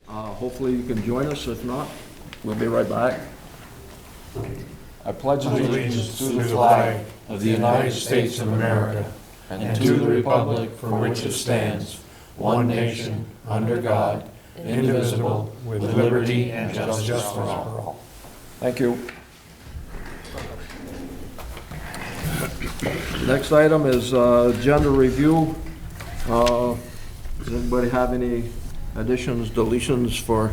Hopefully you can join us. If not, we'll be right back. I pledge allegiance to the flag of the United States of America and to the republic for which it stands, one nation, under God, indivisible, with liberty and justice for all. Thank you. Next item is agenda review. Does anybody have any additions, deletions for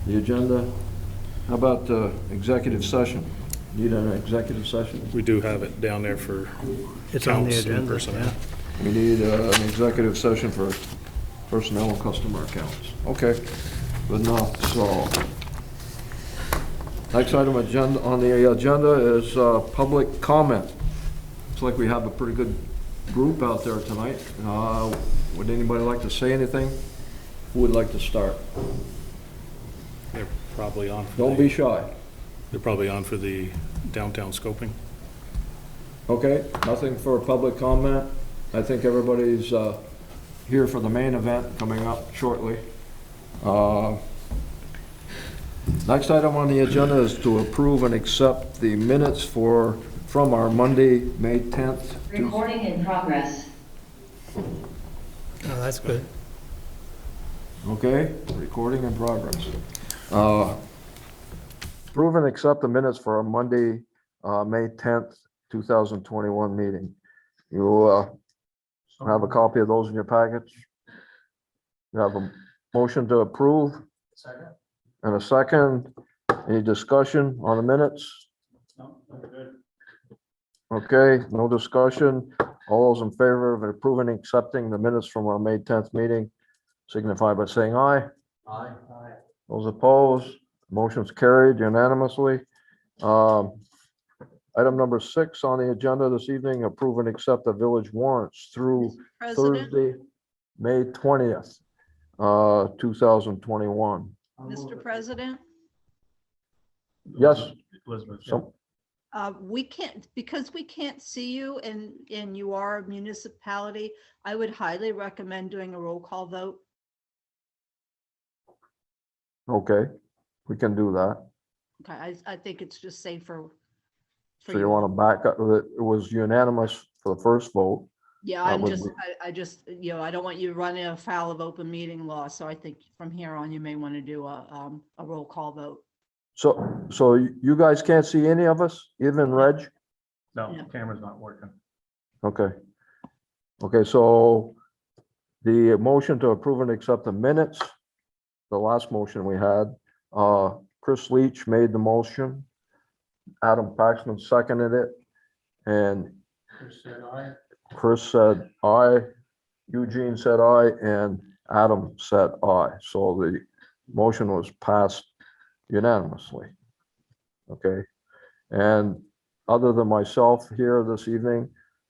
the agenda? How about executive session? Need an executive session? We do have it down there for It's on the counts and agenda, personnel. We need an executive session for personnel and customer accounts. Okay, good enough. So, next item on the agenda is public comment. Looks like we have a pretty good group out there tonight. Would anybody like to say anything? Who would like to start? They're probably on. Don't be shy. They're probably on for the downtown scoping. Okay, nothing for public comment. I think everybody's here for the main event coming up shortly. Next item on the agenda is to approve and accept the minutes from our Monday, May 10th. Recording in progress. Oh, that's good. Okay, recording in progress. Approve and accept the minutes for our Monday, May 10th, 2021 meeting. You have a copy of those in your package? You have a motion to approve? Second? And a second. Any discussion on the minutes? No, good. Okay, no discussion. All those in favor of approving and accepting the minutes from our May 10th meeting signify by saying aye. Aye. Those opposed, motion's carried unanimously. Item number 6 on the agenda this evening, approve and accept the village warrants through President, Thursday, May 20th, 2021. Mr. President, Yes, Elizabeth. so, we can't, because we can't see you and you are a municipality, I would highly recommend doing a roll call vote. okay, we can do that. Okay, I think it's just safer. for So you want to back up, it was unanimous for the first vote. Yeah, that I'm would just, be- I just, I don't want you running afoul of open meeting law, so I think from here on, you may want to do a roll call vote. So you guys can't see any of us, even Reg? No, Yeah. camera's not working. Okay. Okay, so the motion to approve and accept the minutes, the last motion we had, Chris Leach made the motion. Adam Paxman seconded it, and Chris said aye. Chris said aye, Eugene said aye, and Adam said aye. So the motion was passed unanimously. Okay, and other than myself here this evening,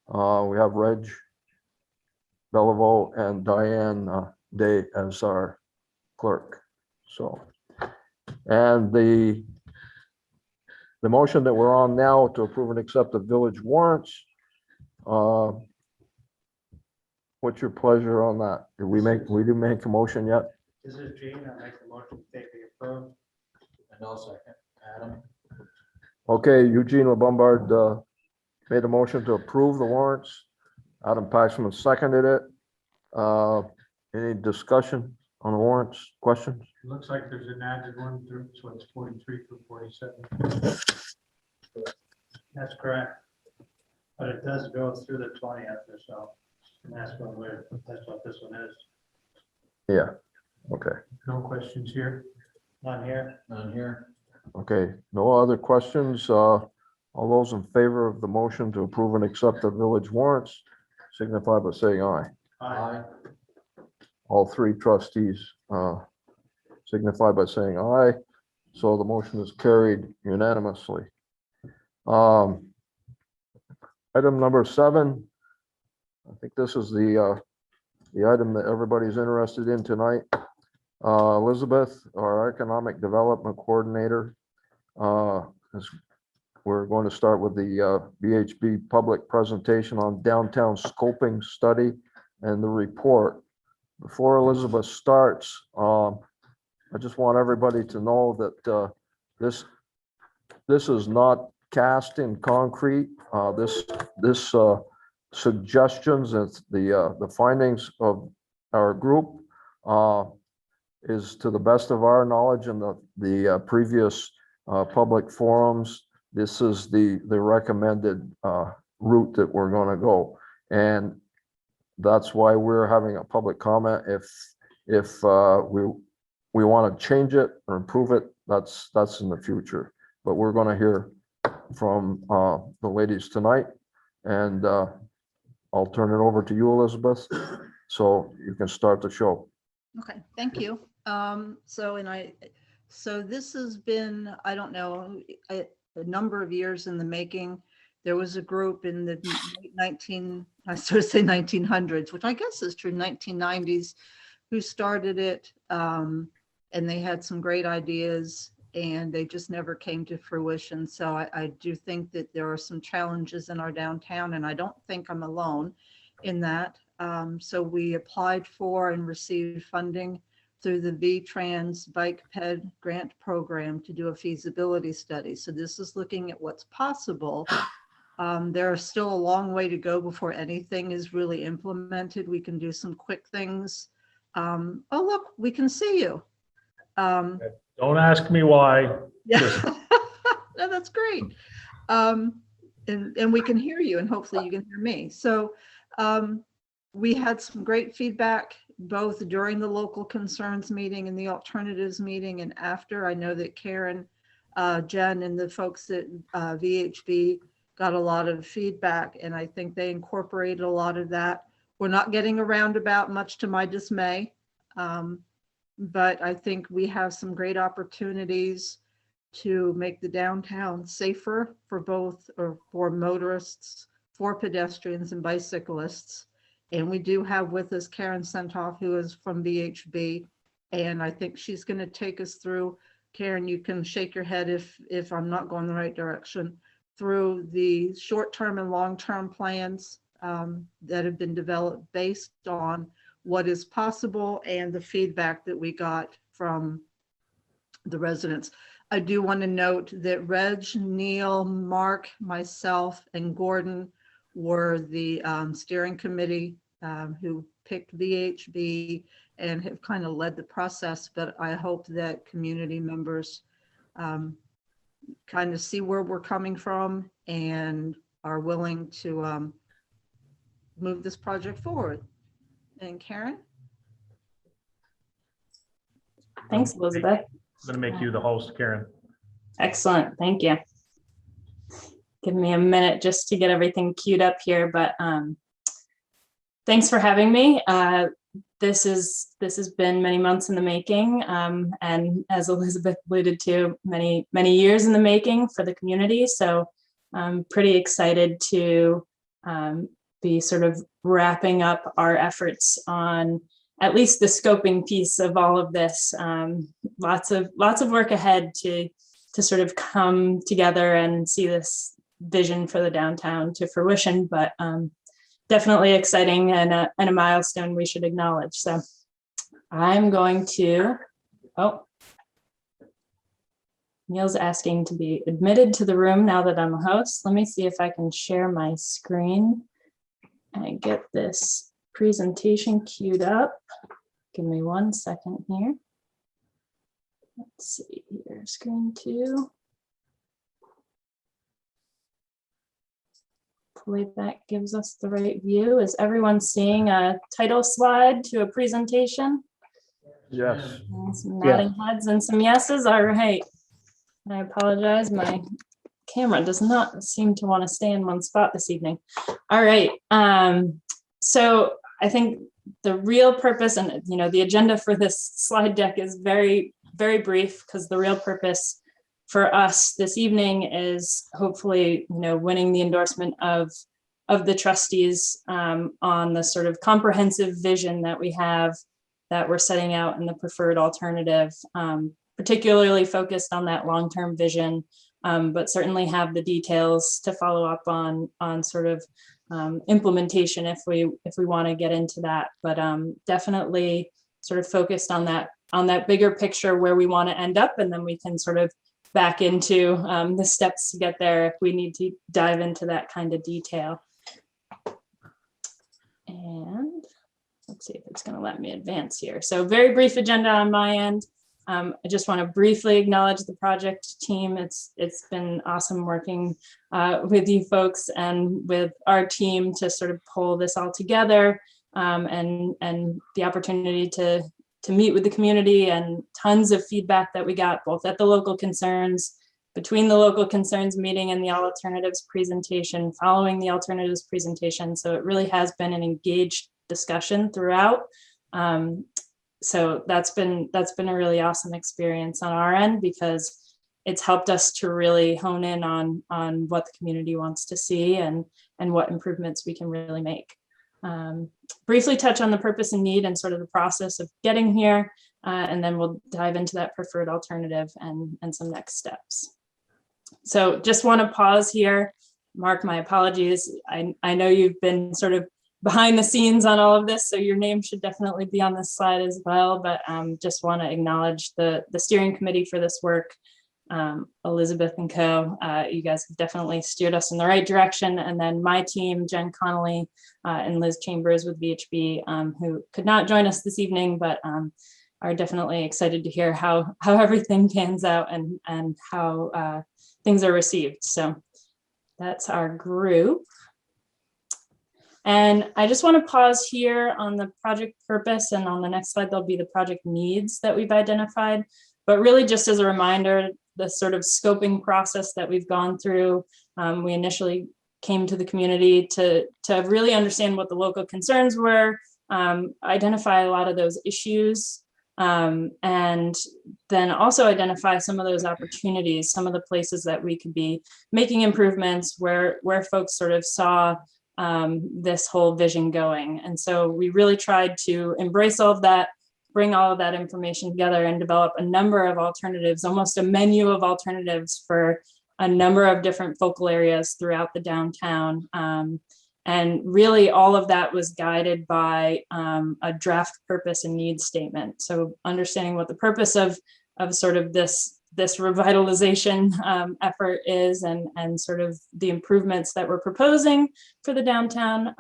we have Reg Beliveau and Diane Day as our clerk. So, and the motion that we're on now to approve and accept the village warrants. What's your pleasure on that? We didn't make a motion yet? This is Gene, I make the motion to take the approved. And I'll second. Adam? Okay, Eugene LeBombard made a motion to approve the warrants. Adam Paxman seconded it. Any discussion on the warrants, questions? Looks like there's an added one through, so it's 43 through 47. That's correct. But it does go through the 20th or so. And that's what this one is. Yeah, okay, No questions here? None here? None here. okay. No other questions? All those in favor of the motion to approve and accept the village warrants signify by saying aye. Aye. All three trustees signify by saying aye. So the motion is carried unanimously. Item number 7. I think this is the item that everybody's interested in tonight. Elizabeth, our Economic Development Coordinator, we're going to start with the BHB public presentation on downtown scoping study and the report. Before Elizabeth starts, I just want everybody to know that this is not cast in concrete. This suggestions and the findings of our group is to the best of our knowledge and the previous public forums. This is the recommended route that we're going to go, and that's why we're having a public comment. If we want to change it or improve it, that's in the future. But we're going to hear from the ladies tonight, and I'll turn it over to you, Elizabeth, so you can start the show. Okay, thank you. So this has been, I don't know, a number of years in the making. There was a group in the 1900s, which I guess is true, 1990s, who started it, and they had some great ideas, and they just never came to fruition. So I do think that there are some challenges in our downtown, and I don't think I'm alone in that. So we applied for and received funding through the V-Trans Bike Ped grant program to do a feasibility study. So this is looking at what's possible. There are still a long way to go before anything is really implemented. We can do some quick things. Oh, look, we can see you. Don't ask me why. Yeah, no, that's great. And we can hear you, and hopefully you can hear me. So we had some great feedback, both during the local concerns meeting and the alternatives meeting and after. I know that Karen, Jen, and the folks at VHB got a lot of feedback, and I think they incorporated a lot of that. We're not getting a roundabout, much to my dismay, but I think we have some great opportunities to make the downtown safer for both, or for motorists, for pedestrians and bicyclists. And we do have with us Karen Sentoff, who is from VHB, and I think she's going to take us through. Karen, you can shake your head if I'm not going the right direction, through the short-term and long-term plans that have been developed based on what is possible and the feedback that we got from the residents. I do want to note that Reg, Neil, Mark, myself, and Gordon were the steering committee who picked VHB and have kind of led the process, but I hope that community members kind of see where we're coming from and are willing to move this project forward. And Karen? Thanks, Elizabeth. I'm going to make you the host, Karen. Excellent, thank you. Give me a minute just to get everything queued up here, but thanks for having me. This has been many months in the making, and as Elizabeth alluded to, many years in the making for the community. So I'm pretty excited to be sort of wrapping up our efforts on at least the scoping piece of all of this. Lots of work ahead to sort of come together and see this vision for the downtown to fruition, but definitely exciting and a milestone we should acknowledge. So I'm going to, Neil's asking to be admitted to the room now that I'm a host. Let me see if I can share my screen and get this presentation queued up. Give me 1 second here. Let's see here, screen 2. Hopefully that gives us the right view. Is everyone seeing a title slide to a presentation? Yes. And some nodding heads and some yeses. All right. I apologize. My camera does not seem to want to stay in one spot this evening. All right. So I think the real purpose, and the agenda for this slide deck is very, very brief, because the real purpose for us this evening is hopefully, winning the endorsement of the trustees on the sort of comprehensive vision that we have, that we're setting out in the preferred alternative, particularly focused on that long-term vision, but certainly have the details to follow up on sort of implementation if we want to get into that. But definitely sort of focused on that on that bigger picture where we want to end up, and then we can sort of back into the steps to get there if we need to dive into that kind of detail. And let's see if it's going to let me advance here. So very brief agenda on my end. I just want to briefly acknowledge the project team. It's been awesome working with you folks and with our team to sort of pull this all together, and the opportunity to meet with the community, and tons of feedback that we got both at the local concerns, between the local concerns meeting and the alternatives presentation, following the alternatives presentation. So it really has been an engaged discussion throughout. So that's been a really awesome experience on our end, because it's helped us to really hone in on what the community wants to see and what improvements we can really make. Briefly touch on the purpose and need and sort of the process of getting here, and then we'll dive into that preferred alternative and some next steps. So just want to pause here. Mark, my apologies. I know you've been sort of behind the scenes on all of this, so your name should definitely be on this slide as well, but just want to acknowledge the steering committee for this work. Elizabeth and co, you guys have definitely steered us in the right direction. And then my team, Jen Connolly and Liz Chambers with VHB, who could not join us this evening, but are definitely excited to hear how everything pans out and how things are received. So that's our group. And I just want to pause here on the project purpose, and on the next slide, there'll be the project needs that we've identified. But really just as a reminder, the sort of scoping process that we've gone through, we initially came to the community to really understand what the local concerns were, identify a lot of those issues, and then also identify some of those opportunities, some of the places that we could be making improvements, where folks sort of saw this whole vision going. And so we really tried to embrace all of that, bring all of that information together, and develop a number of alternatives, almost a menu of alternatives for a number of different focal areas throughout the downtown. And really all of that was guided by a draft purpose and needs statement. So understanding what the purpose of sort of this revitalization effort is, and sort of the improvements that we're proposing for the downtown,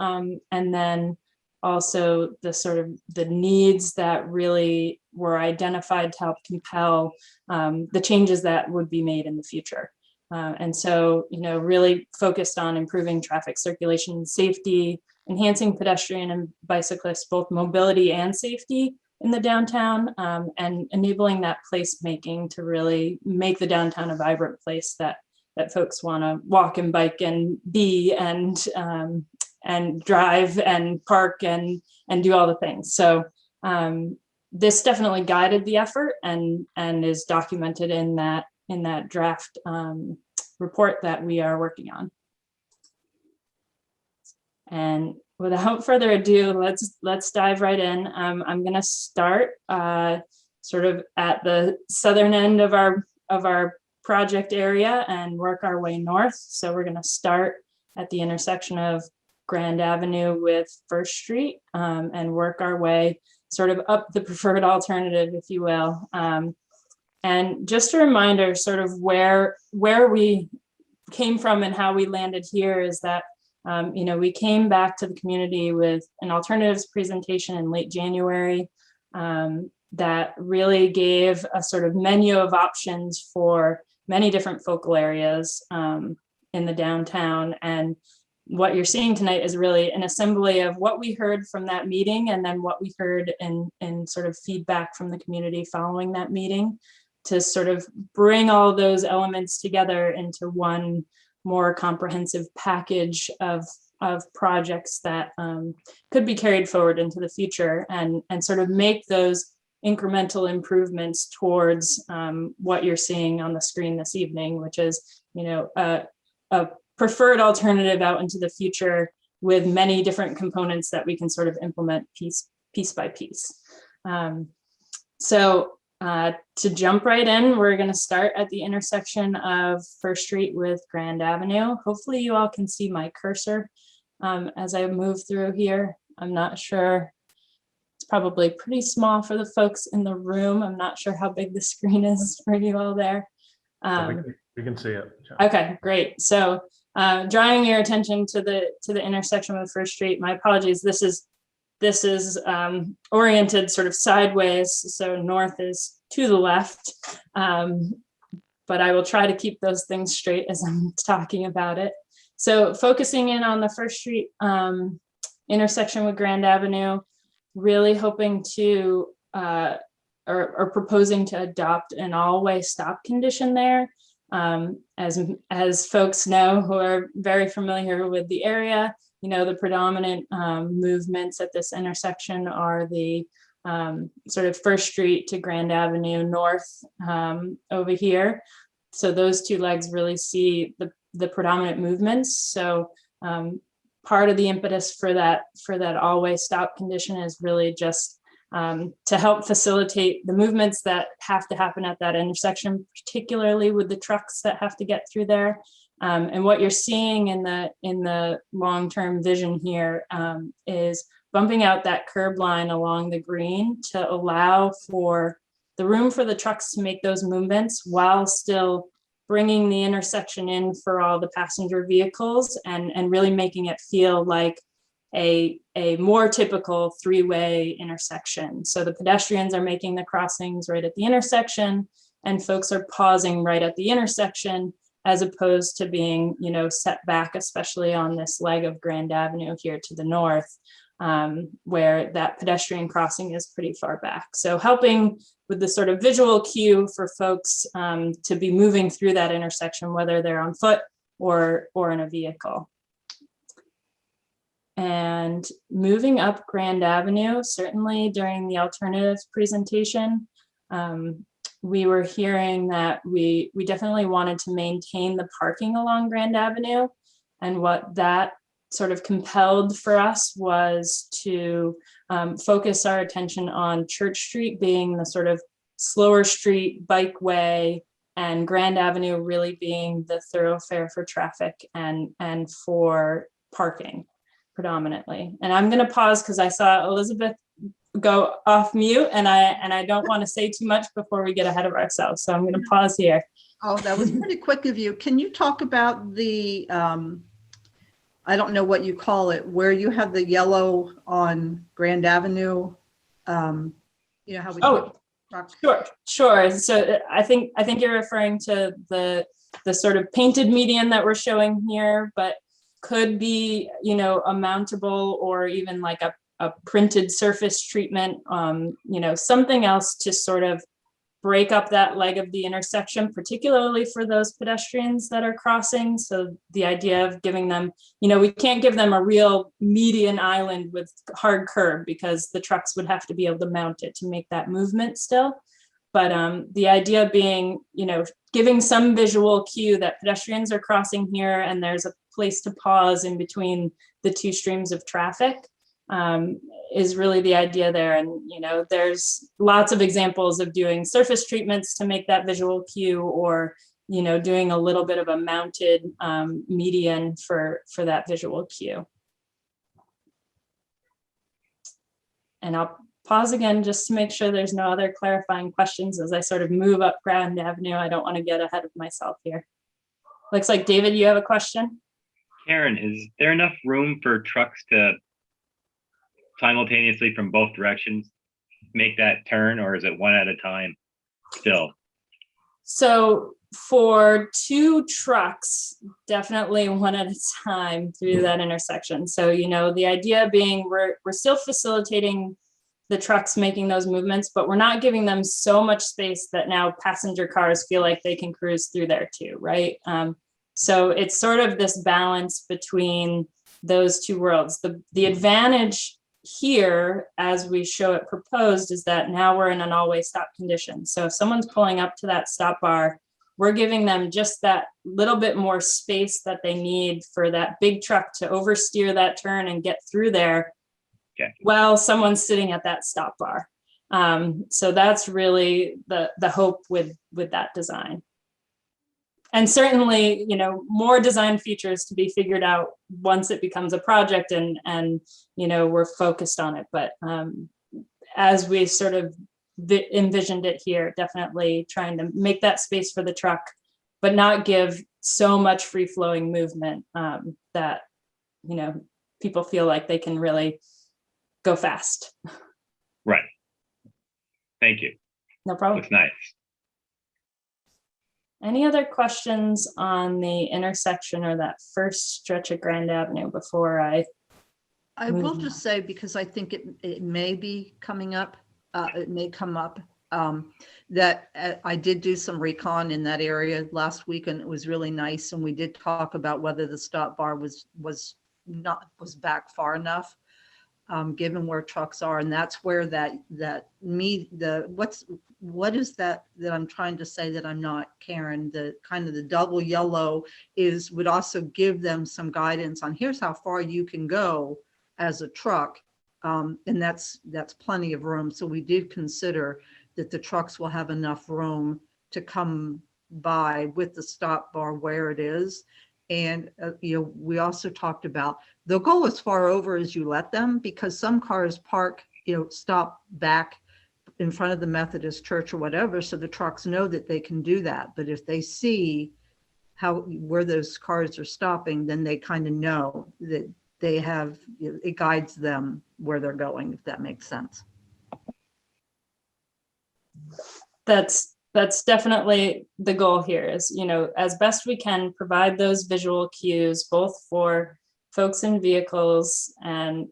and then also the sort of the needs that really were identified to help compel the changes that would be made in the future. And so, really focused on improving traffic circulation and safety, enhancing pedestrian and bicyclists, both mobility and safety in the downtown, and enabling that placemaking to really make the downtown a vibrant place that folks want to walk and bike and be and drive and park and do all the things. So this definitely guided the effort and is documented in that draft report that we are working on. And without further ado, let's dive right in. I'm going to start sort of at the southern end of our project area and work our way north. So we're going to start at the intersection of Grand Avenue with First Street, and work our way sort of up the preferred alternative, if you will. And just a reminder sort of where we came from and how we landed here is that we came back to the community with an alternatives presentation in late January that really gave a sort of menu of options for many different focal areas in the downtown. And what you're seeing tonight is really an assembly of what we heard from that meeting, and then what we heard in sort of feedback from the community following that meeting, to sort of bring all those elements together into one more comprehensive package of projects that could be carried forward into the future, and sort of make those incremental improvements towards what you're seeing on the screen this evening, which is, a preferred alternative out into the future with many different components that we can sort of implement piece by piece. So to jump right in, we're going to start at the intersection of First Street with Grand Avenue. Hopefully you all can see my cursor as I move through here. I'm not sure. It's probably pretty small for the folks in the room. I'm not sure how big the screen is for you all there. We can see it. Okay, great. So drawing your attention to the intersection with First Street. My apologies. This is oriented sort of sideways, so north is to the left. But I will try to keep those things straight as I'm talking about it. So focusing in on the First Street intersection with Grand Avenue, really hoping to or proposing to adopt an all-way stop condition there. As folks know who are very familiar with the area, you know, the predominant movements at this intersection are the sort of First Street to Grand Avenue north over here. So those two legs really see the predominant movements. So part of the impetus for that all-way stop condition is really just to help facilitate the movements that have to happen at that intersection, particularly with the trucks that have to get through there. And what you're seeing in the long-term vision here is bumping out that curb line along the green to allow for the room for the trucks to make those movements while still bringing the intersection in for all the passenger vehicles and really making it feel like a more typical three-way intersection. So the pedestrians are making the crossings right at the intersection and folks are pausing right at the intersection as opposed to being, you know, set back, especially on this leg of Grand Avenue here to the north, where that pedestrian crossing is pretty far back. So helping with the sort of visual cue for folks to be moving through that intersection, whether they're on foot or in a vehicle. And moving up Grand Avenue, certainly during the alternatives presentation, we were hearing that we definitely wanted to maintain the parking along Grand Avenue. And what that sort of compelled for us was to focus our attention on Church Street being the sort of slower street bikeway and Grand Avenue really being the thoroughfare for traffic and for parking predominantly. And I'm going to pause because I saw Elizabeth go off mute and I don't want to say too much before we get ahead of ourselves. So I'm going to pause here. Oh, that was pretty quick of you. Can you talk about the, I don't know what you call it, where you have the yellow on Grand Avenue? You know how we. Oh, sure. So I think you're referring to the sort of painted median that we're showing here, but could be, you know, a mountable or even like a printed surface treatment, you know, something else to sort of break up that leg of the intersection, particularly for those pedestrians that are crossing. So the idea of giving them, you know, we can't give them a real median island with hard curb because the trucks would have to be able to mount it to make that movement still. But the idea being, you know, giving some visual cue that pedestrians are crossing here and there's a place to pause in between the two streams of traffic. Is really the idea there. And, you know, there's lots of examples of doing surface treatments to make that visual cue or, you know, doing a little bit of a mounted median for that visual cue. And I'll pause again just to make sure there's no other clarifying questions as I sort of move up Grand Avenue. I don't want to get ahead of myself here. Looks like David, you have a question? Karen, is there enough room for trucks to simultaneously from both directions make that turn, or is it one at a time still? So for two trucks, definitely one at a time through that intersection. So, you know, the idea being we're still facilitating the trucks making those movements, but we're not giving them so much space that now passenger cars feel like they can cruise through there too, right? So it's sort of this balance between those two worlds. The advantage here, as we show it proposed, is that now we're in an all-way stop condition. So if someone's pulling up to that stop bar, we're giving them just that little bit more space that they need for that big truck to oversteer that turn and get through there. Okay. While someone's sitting at that stop bar. So that's really the hope with that design. And certainly, you know, more design features to be figured out once it becomes a project and you know, we're focused on it. But as we sort of envisioned it here, definitely trying to make that space for the truck, but not give so much free flowing movement that, you know, people feel like they can really go fast. Right. Thank you. No problem. Looks nice. Any other questions on the intersection or that first stretch of Grand Avenue before I will just say, because I think it may be coming up, it may come up, that I did do some recon in that area last week, and it was really nice. And we did talk about whether the stop bar was back far enough, given where trucks are. And that's where what is that I'm trying to say that I'm not, Karen, the kind of the double yellow would also give them some guidance on here's how far you can go as a truck. And that's plenty of room. So we did consider that the trucks will have enough room to come by with the stop bar where it is. And, we also talked about they'll go as far over as you let them, because some cars park, stop back in front of the Methodist church or whatever. So the trucks know that they can do that. But if they see where those cars are stopping, then they kind of know that they have, it guides them where they're going, if that makes sense. that's definitely the goal here is, as best we can provide those visual cues, both for folks in vehicles and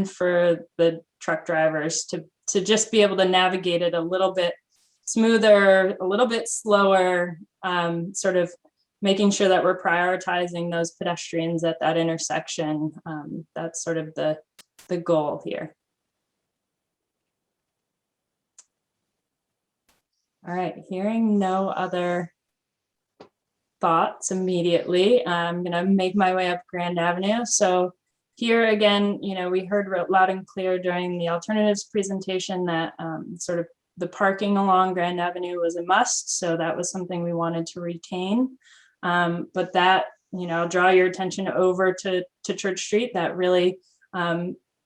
for the truck drivers to just be able to navigate it a little bit smoother, a little bit slower, sort of making sure that we're prioritizing those pedestrians at that intersection. That's sort of the goal here. All right, hearing no other thoughts immediately, I'm gonna make my way up Grand Avenue. So here again, we heard loud and clear during the alternatives presentation that sort of the parking along Grand Avenue was a must. So that was something we wanted to retain. But that, I'll draw your attention over to Church Street. That really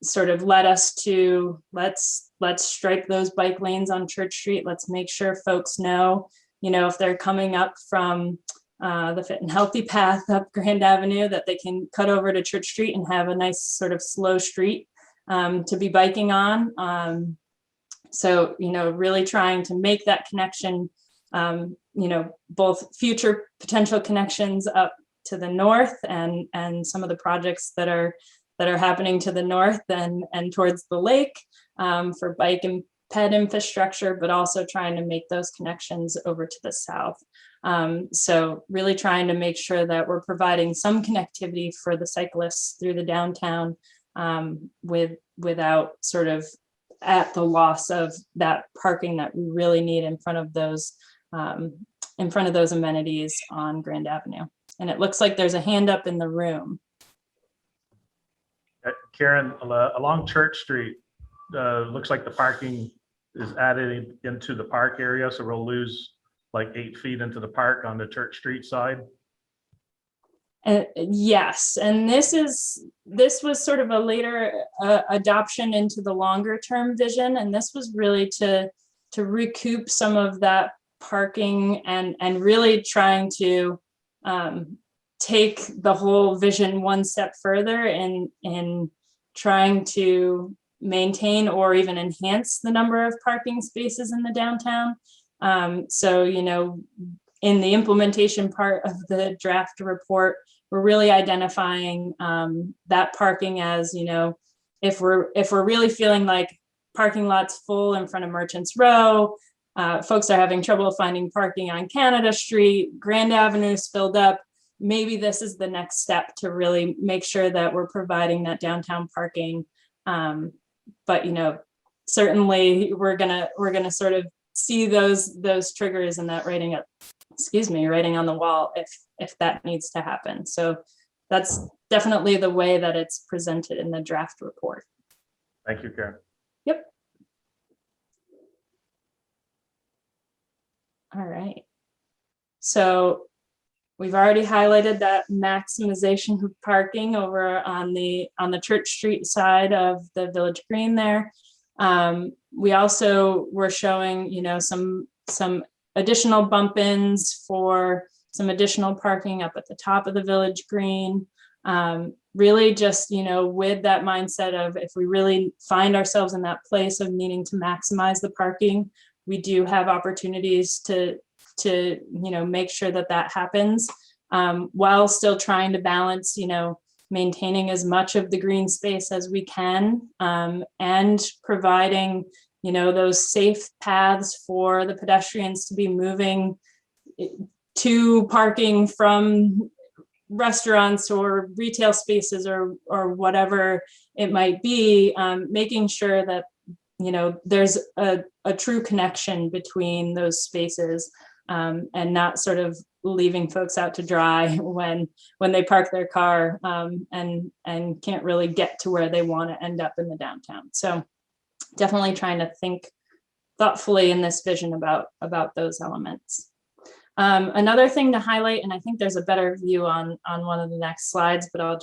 sort of led us to let's stripe those bike lanes on Church Street. Let's make sure folks know, if they're coming up from the Fit and Healthy path up Grand Avenue, that they can cut over to Church Street and have a nice sort of slow street to be biking on. So, really trying to make that connection, both future potential connections up to the north and some of the projects that are happening to the north and towards the lake for bike and ped infrastructure, but also trying to make those connections over to the south. So really trying to make sure that we're providing some connectivity for the cyclists through the downtown without sort of at the loss of that parking that we really need in front of those amenities on Grand Avenue. And it looks like there's a hand up in the room. Karen, along Church Street, looks like the parking is added into the park area, so we'll lose like 8 feet into the park on the Church Street side. Yes, and this was sort of a later adoption into the longer term vision, and this was really to recoup some of that parking and really trying to take the whole vision one step further in trying to maintain or even enhance the number of parking spaces in the downtown. So, in the implementation part of the draft report, we're really identifying that parking as, if we're really feeling like parking lots full in front of Merchants Row, folks are having trouble finding parking on Canada Street, Grand Avenue's filled up, maybe this is the next step to really make sure that we're providing that downtown parking. But certainly we're gonna sort of see those triggers and that writing on the wall if that needs to happen. So that's definitely the way that it's presented in the draft report. Thank you, Karen. Yep. All right. So we've already highlighted that maximization of parking over on the Church Street side of the Village Green there. We also were showing, some additional bump ins for some additional parking up at the top of the village green. Really just, with that mindset of if we really find ourselves in that place of needing to maximize the parking, we do have opportunities to make sure that that happens, while still trying to balance, maintaining as much of the green space as we can, and providing, those safe paths for the pedestrians to be moving to parking from restaurants or retail spaces or whatever it might be, making sure that, there's a true connection between those spaces, and not sort of leaving folks out to dry when they park their car, and can't really get to where they want to end up in the downtown. So definitely trying to think thoughtfully in this vision about those elements. Another thing to highlight, and I think there's a better view on one of the next slides, but I'll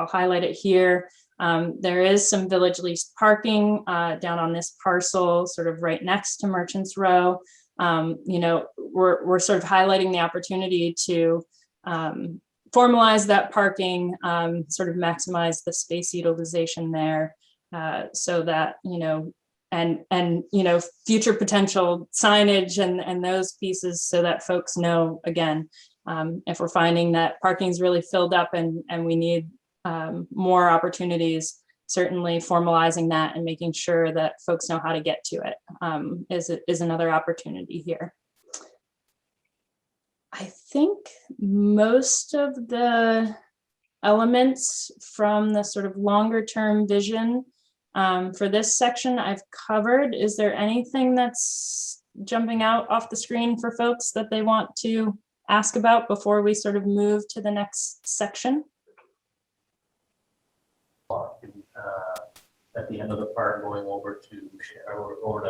highlight it here. There is some village leased parking down on this parcel, sort of right next to Merchants Row. We're sort of highlighting the opportunity to formalize that parking, sort of maximize the space utilization there, so that, and future potential signage and those pieces, so that folks know, again, if we're finding that parking's really filled up and we need more opportunities, certainly formalizing that and making sure that folks know how to get to it, is another opportunity here. I think most of the elements from the sort of longer term vision for this section I've covered. Is there anything that's jumping out off the screen for folks that they want to ask about before we sort of move to the next section? At the end of the park going over to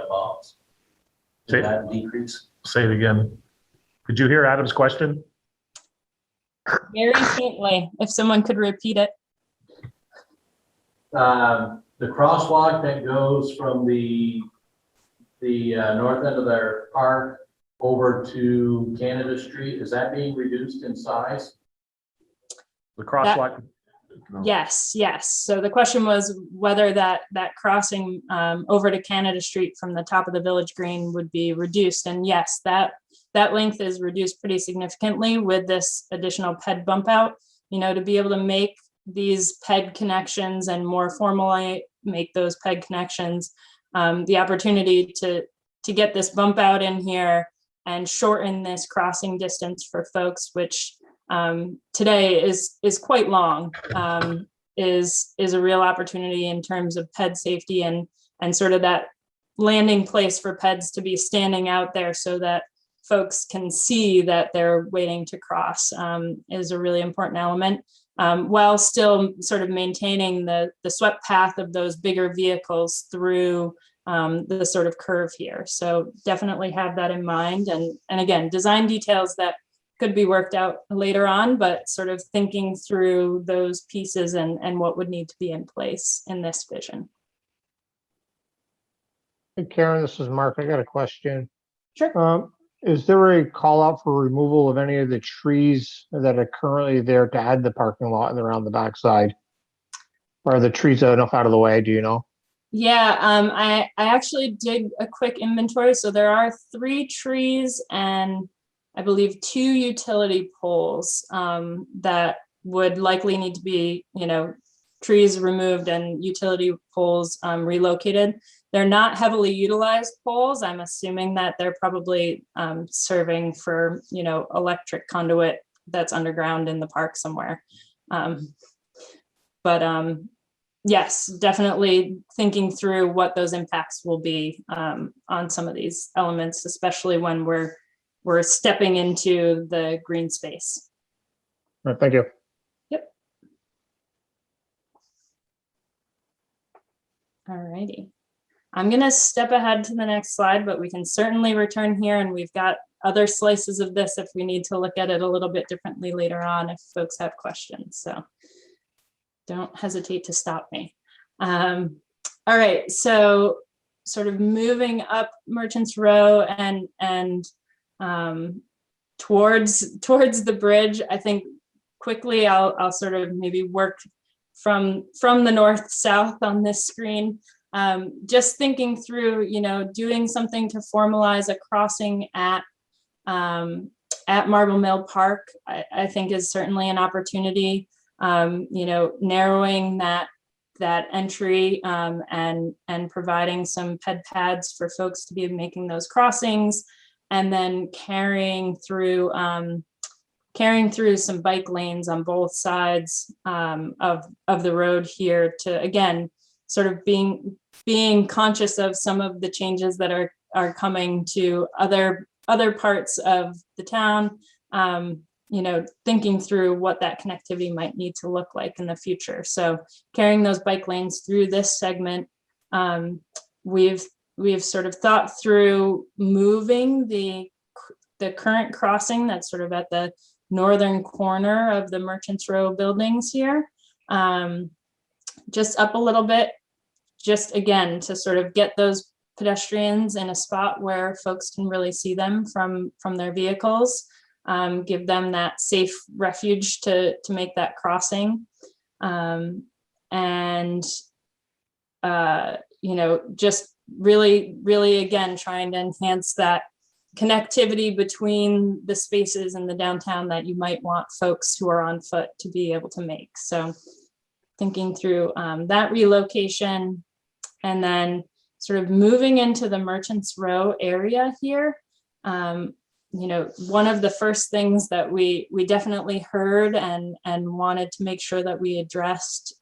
Bob's. Say- Did that decrease? Say it again. Could you hear Adam's question? Very faintly, if someone could repeat it. The crosswalk that goes from the north end of their park over to Canada Street, is that being reduced in size? The crosswalk, No. Yes. So the question was whether that crossing over to Canada Street from the top of the village green would be reduced. And yes, that length is reduced pretty significantly with this additional PED bump out, to be able to make these PED connections and more formally make those PED connections, the opportunity to get this bump out in here and shorten this crossing distance for folks, which today is quite long, is a real opportunity in terms of PED safety and sort of that landing place for PEDs to be standing out there so that folks can see that they're waiting to cross, is a really important element, while still sort of maintaining the swept path of those bigger vehicles through the sort of curve here. So definitely have that in mind. And again, design details that could be worked out later on, but sort of thinking through those pieces and what would need to be in place in this vision. Hey Karen, this is Mark. I got a question. Sure. Is there a call out for removal of any of the trees that are currently there to add the parking lot and around the backside? Or are the trees enough out of the way? Do you know? Yeah, I actually did a quick inventory. So there are 3 trees and I believe 2 utility poles that would likely need to be, trees removed and utility poles relocated. They're not heavily utilized poles. I'm assuming that they're probably serving for, electric conduit that's underground in the park somewhere. Yes, definitely thinking through what those impacts will be on some of these elements, especially when we're stepping into the green space. All right, thank you. Yep. All righty. I'm going to step ahead to the next slide, but we can certainly return here, and we've got other slices of this if we need to look at it a little bit differently later on if folks have questions. So don't hesitate to stop me. All right, so sort of moving up Merchants Row and towards the bridge, I think quickly I'll sort of maybe work from the north south on this screen. Just thinking through, doing something to formalize a crossing at Marble Mill Park, I think is certainly an opportunity. Narrowing that entry and providing some ped pads for folks to be making those crossings, and then carrying through some bike lanes on both sides of the road here to, again, sort of being conscious of some of the changes that are coming to other parts of the town, thinking through what that connectivity might need to look like in the future. So carrying those bike lanes through this segment, we've sort of thought through moving the current crossing that's sort of at the northern corner of the Merchants Row buildings here, just up a little bit, just again, to sort of get those pedestrians in a spot where folks can really see them from their vehicles, give them that safe refuge to make that crossing. Just really, again, trying to enhance that connectivity between the spaces in the downtown that you might want folks who are on foot to be able to make. So thinking through that relocation, and then sort of moving into the Merchants Row area here. One of the first things that we definitely heard and wanted to make sure that we addressed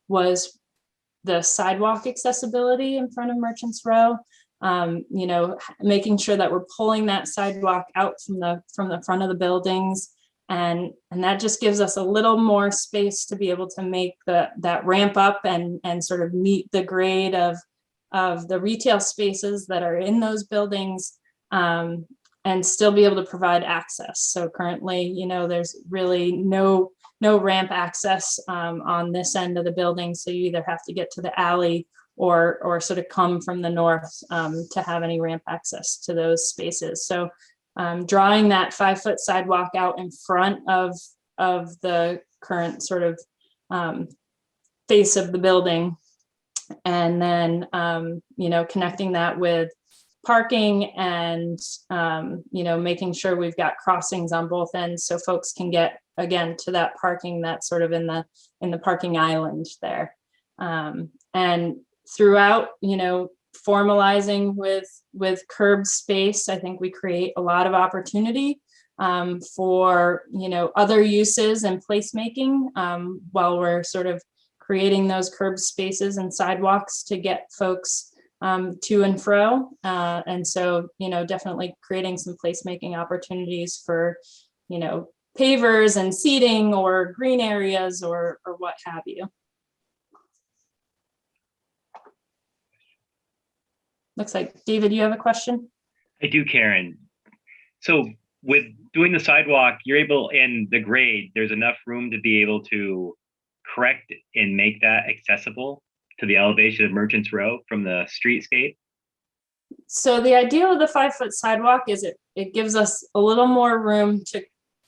was the sidewalk accessibility in front of Merchants Row. Making sure that we're pulling that sidewalk out from the front of the buildings, and that just gives us a little more space to be able to make that ramp up and sort of meet the grade of the retail spaces that are in those buildings, and still be able to provide access. So currently, there's really no ramp access on this end of the building. So you either have to get to the alley or sort of come from the north to have any ramp access to those spaces. So drawing that 5-foot sidewalk out in front of the current sort of face of the building, and then connecting that with parking and making sure we've got crossings on both ends so folks can get, again, to that parking that's sort of in the parking island there. And throughout, formalizing with curb space, I think we create a lot of opportunity for, other uses and placemaking while we're sort of creating those curb spaces and sidewalks to get folks to and fro. And so, definitely creating some placemaking opportunities for, pavers and seating or green areas or what have you. Looks like, David, you have a question? I do, Karen. So with doing the sidewalk, you're able, and the grade, there's enough room to be able to correct and make that accessible to the elevation of Merchants Row from the streetscape? So the idea of the 5-foot sidewalk is it gives us a little more room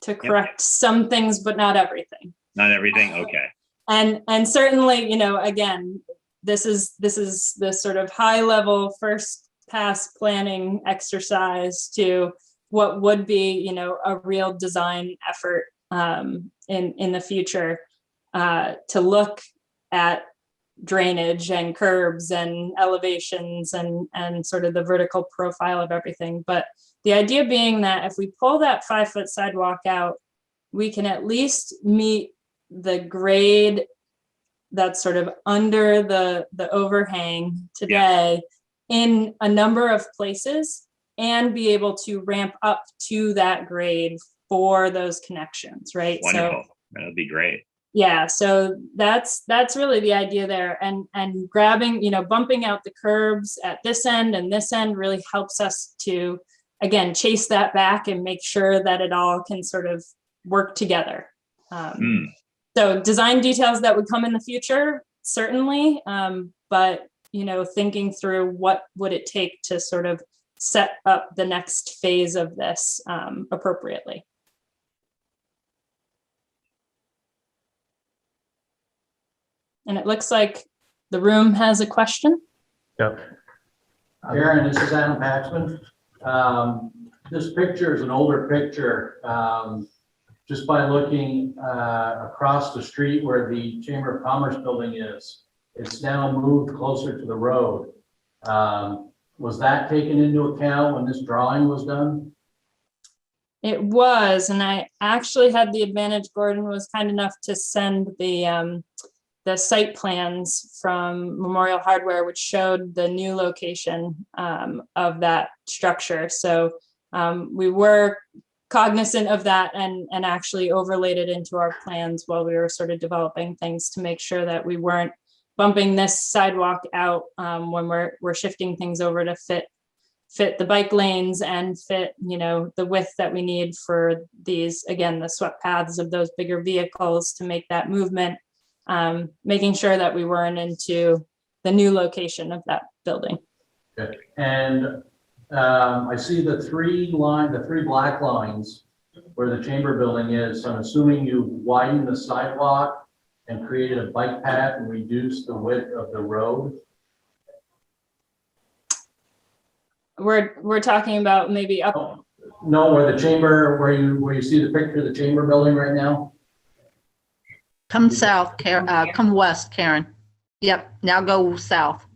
to correct some things, but not everything. Not everything, okay. And certainly, again, this is the sort of high level first pass planning exercise to what would be, a real design effort in the future to look at drainage and curbs and elevations and sort of the vertical profile of everything. But the idea being that if we pull that 5-foot sidewalk out, we can at least meet the grade that's sort of under the overhang today in a number of places, and be able to ramp up to that grade for those connections, right? Wonderful. So that would be great. Yeah, so that's really the idea there, and grabbing, bumping out the curbs at this end and this end really helps us to, again, chase that back and make sure that it all can sort of work together. So design details that would come in the future, certainly, but thinking through what would it take to sort of set up the next phase of this appropriately. And it looks like the room has a question. Yep. Aaron, this is Adam Paxman. This picture is an older picture. Just by looking across the street where the Chamber of Commerce building is, it's now moved closer to the road. Was that taken into account when this drawing was done? It was, and I actually had the advantage, Gordon was kind enough to send the site plans from Memorial Hardware, which showed the new location of that structure. So we were cognizant of that and actually overlaid it into our plans while we were sort of developing things to make sure that we weren't bumping this sidewalk out when we're shifting things over to fit the bike lanes and fit, the width that we need for these, again, the swept paths of those bigger vehicles to make that movement, making sure that we weren't into the new location of that building. Okay. And I see the three black lines where the chamber building is. I'm assuming you widened the sidewalk and created a bike path and reduced the width of the road. We're talking about maybe up. Oh, no, where the chamber, where you see the picture of the chamber building right now. Come south, come west, Karen. Yep, now go south.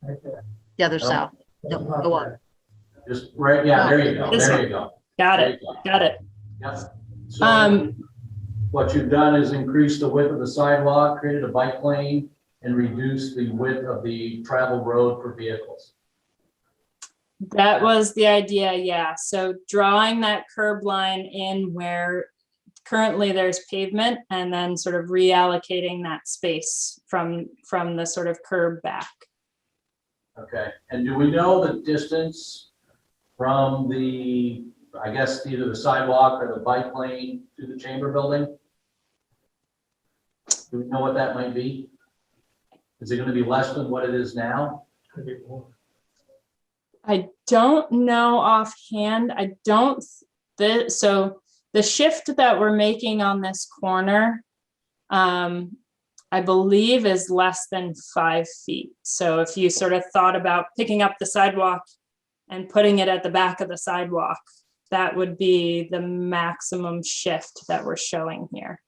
The other south. No, go up. Just right, yeah, there you go, there you go. Got it, got it. Yep. So what you've done is increase the width of the sidewalk, created a bike lane, and reduced the width of the travel road for vehicles. That was the idea, yeah. So drawing that curb line in where currently there's pavement and then sort of reallocating that space from the sort of curb back. Okay, and do we know the distance from the, I guess, either the sidewalk or the bike lane to the chamber building? Do we know what that might be? Is it going to be less than what it is now? I don't know offhand. So the shift that we're making on this corner, I believe is less than 5 feet. So if you sort of thought about picking up the sidewalk and putting it at the back of the sidewalk, that would be the maximum shift that we're showing here.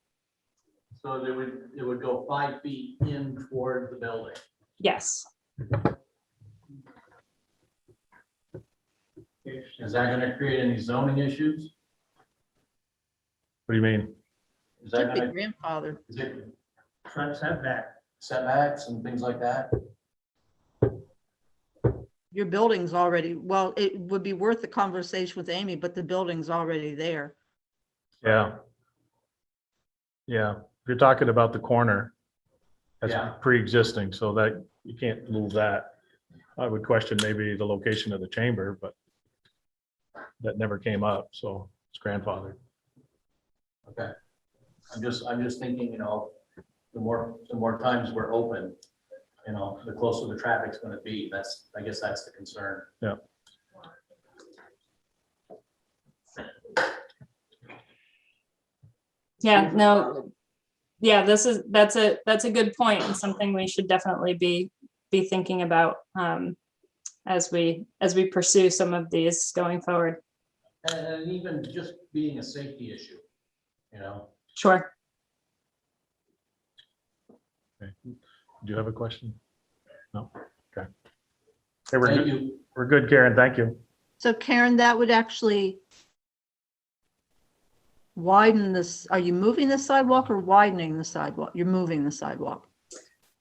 So it would go 5 feet in toward the building. Yes. Is that going to create any zoning issues? What do you mean? Is that Should be going to, grandfathered. is it front setbacks and things like that? Your building's already, well, it would be worth the conversation with Amy, but the building's already there. Yeah. Yeah, if you're talking about the corner, that's Yeah. pre-existing, so that you can't move that. I would question maybe the location of the chamber, but that never came up, so it's grandfathered. Okay. I'm just thinking, the more times we're open, the closer the traffic's going to be. I guess that's the concern. Yeah. Yeah, no, yeah, that's a good point and something we should definitely be thinking about as we pursue some of these going forward. And even just being a safety issue, Sure. Okay. Do you have a question? No? Okay. Hey, we're Thank good. you. We're good, Karen. Thank you. So Karen, that would actually widen this. Are you moving the sidewalk or widening the sidewalk? You're moving the sidewalk.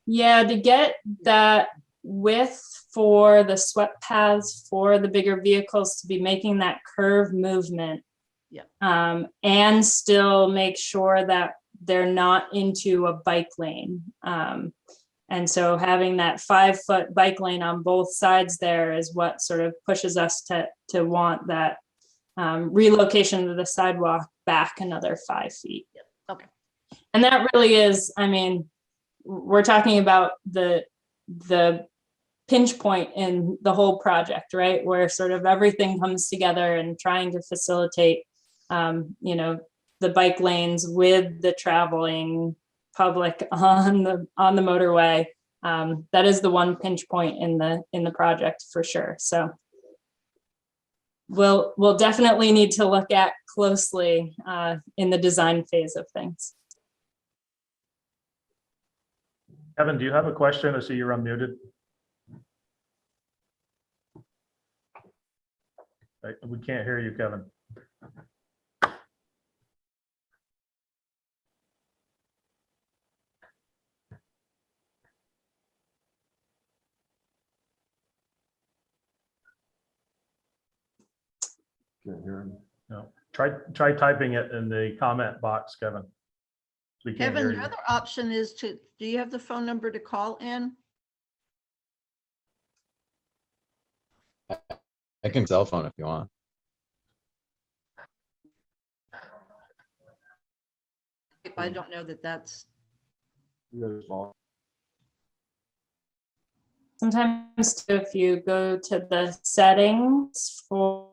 Yeah, to get that width for the swept paths for the bigger vehicles to be making that curve movement. Yeah. And still make sure that they're not into a bike lane. And so having that 5-foot bike lane on both sides there is what sort of pushes us to want that relocation of the sidewalk back another 5 feet. Okay. And that really is, I mean, we're talking about the pinch point in the whole project, right? Where sort of everything comes together and trying to facilitate, you know, the bike lanes with the traveling public on the motorway. That is the one pinch point in the project for sure. So we'll definitely need to look at closely in the design phase of things. Kevin, do you have a question? I see you're unmuted. We can't hear you, Kevin. Can't hear him. No. Try typing it in the comment box, Kevin. We can't Kevin, hear your you. other option is do you have the phone number to call in? I can cell phone if you want. I don't know that that's, You got his phone. Sometimes too, if you go to the settings or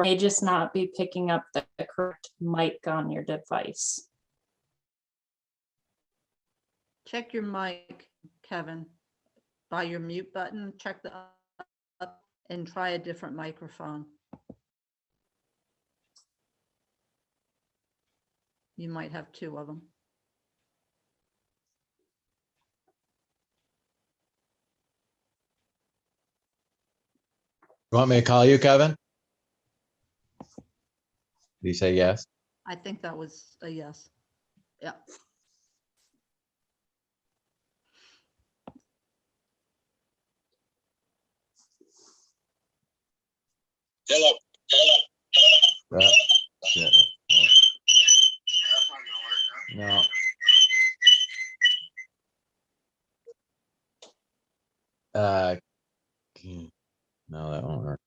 may just not be picking up the correct mic on your device. check your mic, Kevin, by your mute button, check the up and try a different microphone. You might have two of them. You want me to call you, Kevin? Do you say yes? I think that was a yes. Yeah. Shit. No. No, that won't work.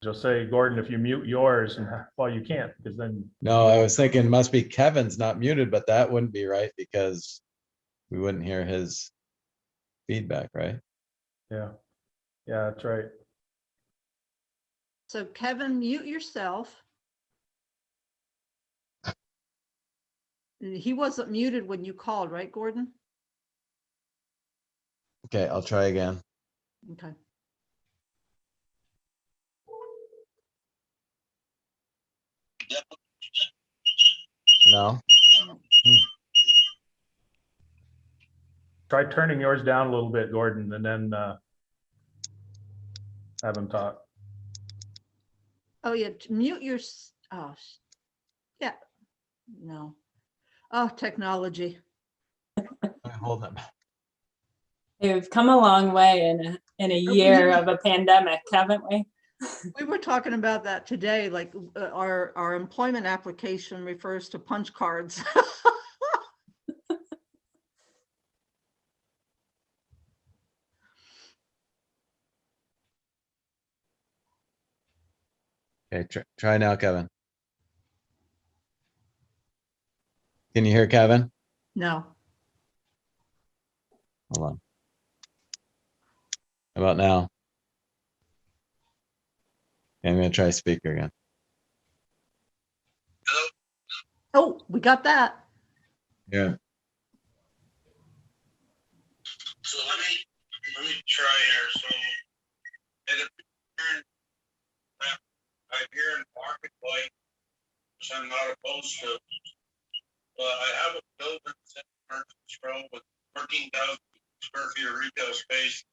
Just say, Gordon, if you mute yours, and well, you can't, because then. No, I was thinking must be Kevin's not muted, but that wouldn't be right because we wouldn't hear his feedback, right? Yeah, that's right. So Kevin, mute yourself. He wasn't muted when you called, right, Gordon? Okay, I'll try again. Okay. No? Try turning yours down a little bit, Gordon, and then have him talk. Oh, yeah, mute your, oh, yeah, no. Oh, technology. Hold on. We've come a long way in a year of a pandemic, haven't we? We were talking about that today, like our employment application refers to punch cards. Okay, try now, Kevin. Can you hear Kevin? No. Hold on. How about now? Okay, I'm gonna try speaker again. Oh, we got that. Yeah. So let me try here. So I'm here in Market White, which I'm not opposed to. But I have a building that's in Merchants Row with 14,000 square feet of retail space.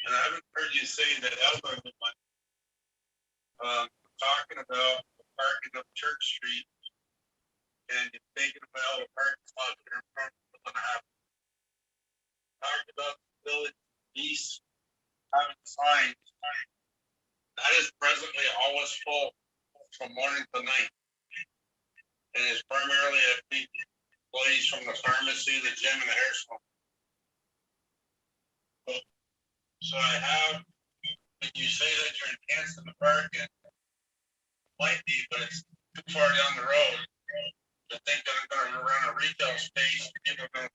And I haven't heard you say that elderly one. Talking about the parking of Church Street, and you're taking away all the parking spots that are in front of what's gonna happen. Talked about the village lease having signs. That is presently always full from morning to night. And it's primarily employees from the pharmacy, the gym, and the hair salon. So I have, when you say that you're enhancing the parking, might be, but it's too far down the road to think that I'm gonna run a retail space, people are gonna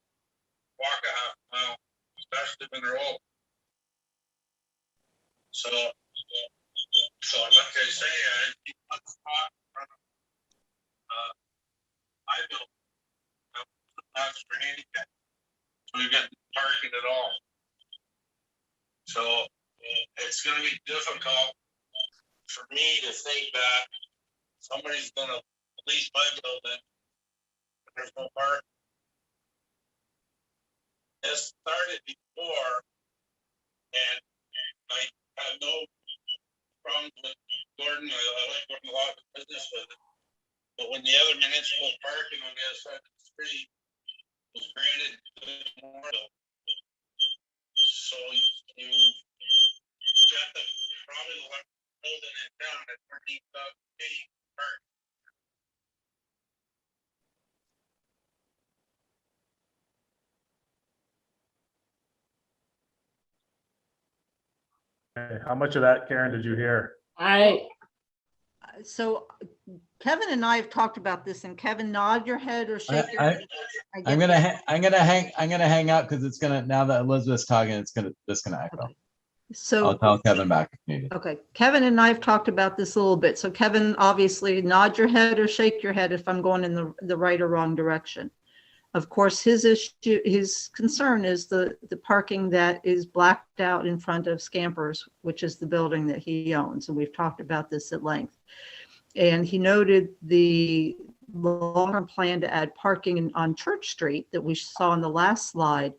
walk a half mile, especially when they're old. So like I say, I keep one spot in front of, I built, that's for handicap. So we've got parking at all. So it's gonna be difficult for me to think that somebody's gonna lease my building and there's no park. This started before, and I have no problems with Gordon. I like Gordon a lot of business with it. But when the other municipal parking on the other side of the street was granted to Memorial, so you got the probably the last building in town at 13,000 feet park. Okay, how much of that, Karen, did you hear? So Kevin and I have talked about this, and Kevin, nod your head or shake your head. I'm gonna hang out because it's gonna, now that Elizabeth's talking, it's gonna echo. Okay. So I'll tell Kevin back if needed. okay, Kevin and I have talked about this a little bit. So Kevin, obviously nod your head or shake your head if I'm going in the right or wrong direction. Of course, his concern is the parking that is blacked out in front of Scampers, which is the building that he owns. And we've talked about this at length. And he noted the long-term plan to add parking on Church Street that we saw on the last slide.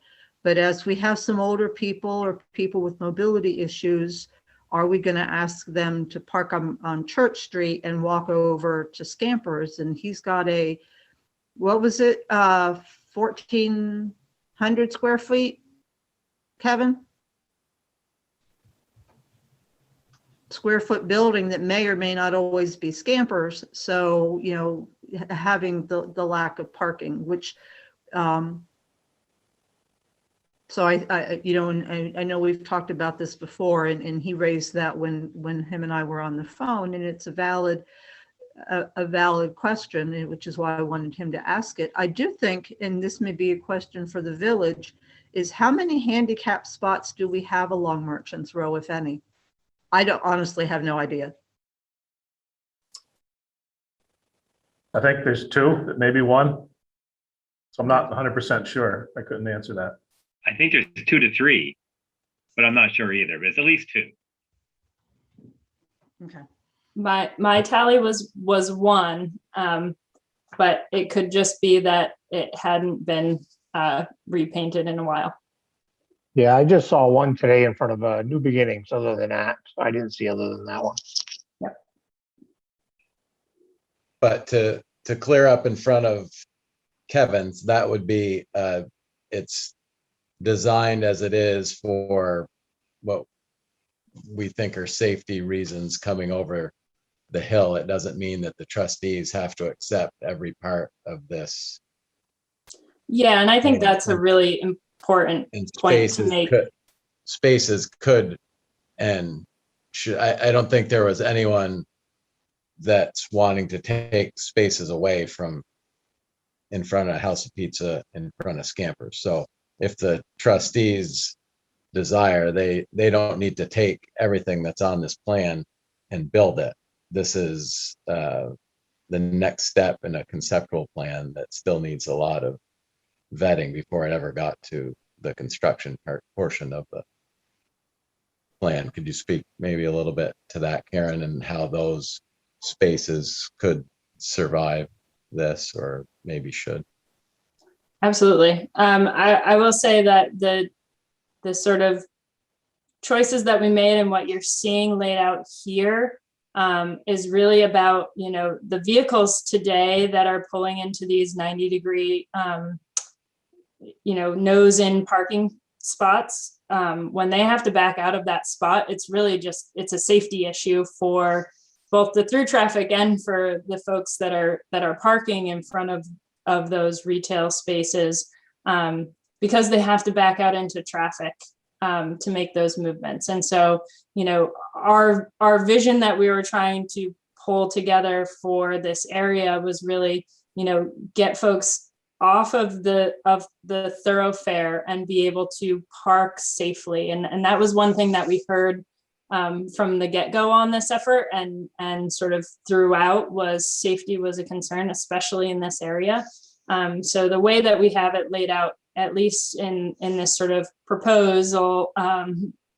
But as we have some older people or people with mobility issues, are we going to ask them to park on Church Street and walk over to Scampers? And he's got a, what was it, 1,400 square feet, Kevin? Square foot building that may or may not always be Scampers. So, you know, having the lack of parking, which, so I you know, and I know we've talked about this before, and he raised that when him and I were on the phone, and it's a valid question, which is why I wanted him to ask it. I do think, and this may be a question for the village, is how many handicap spots do we have along Merchants Row, if any? I don't honestly have no idea. I think there's two, maybe one. So I'm not 100% sure. I couldn't answer that. I think there's 2 to 3, but I'm not sure either, but it's at least 2. Okay. My tally was 1, but it could just be that it hadn't been repainted in a while. Yeah, I just saw one today in front of New Beginnings. Other than that, I didn't see other than that one. Yep. But to clear up in front of Kevin's, that would be, it's designed as it is for what we think are safety reasons coming over the hill. It doesn't mean that the trustees have to accept every part of this. Yeah, and I think that's a really important And point to make. Spaces could and should, I don't think there was anyone that's wanting to take spaces away from in front of House of Pizza, in front of Scampers. So if the trustees desire, they don't need to take everything that's on this plan and build it. This is the next step in a conceptual plan that still needs a lot of vetting before it ever got to the construction portion of the plan. Could you speak maybe a little bit to that, Karen, and how those spaces could survive this, or maybe should? Absolutely. I will say that the sort of choices that we made and what you're seeing laid out here is really about, you know, the vehicles today that are pulling into these 90-degree, you know, nose in parking spots. When they have to back out of that spot, it's really just, it's a safety issue for both the through traffic and for the folks that are parking in front of those retail spaces, because they have to back out into traffic to make those movements. And so, you know, our vision that we were trying to pull together for this area was really, you know, get folks off of the thoroughfare and be able to park safely. And that was one thing that we heard from the get-go on this effort, and sort of throughout was safety was a concern, especially in this area. So the way that we have it laid out, at least in this sort of proposal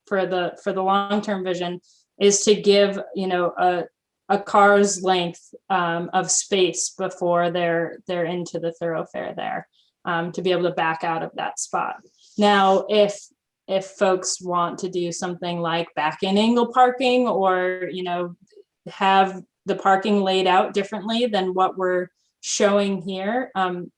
for the long-term vision, is to give, you know, a car's length of space before they're into the thoroughfare there, to be able to back out of that spot. Now, if folks want to do something like back in angle parking, or, you know, have the parking laid out differently than what we're showing here,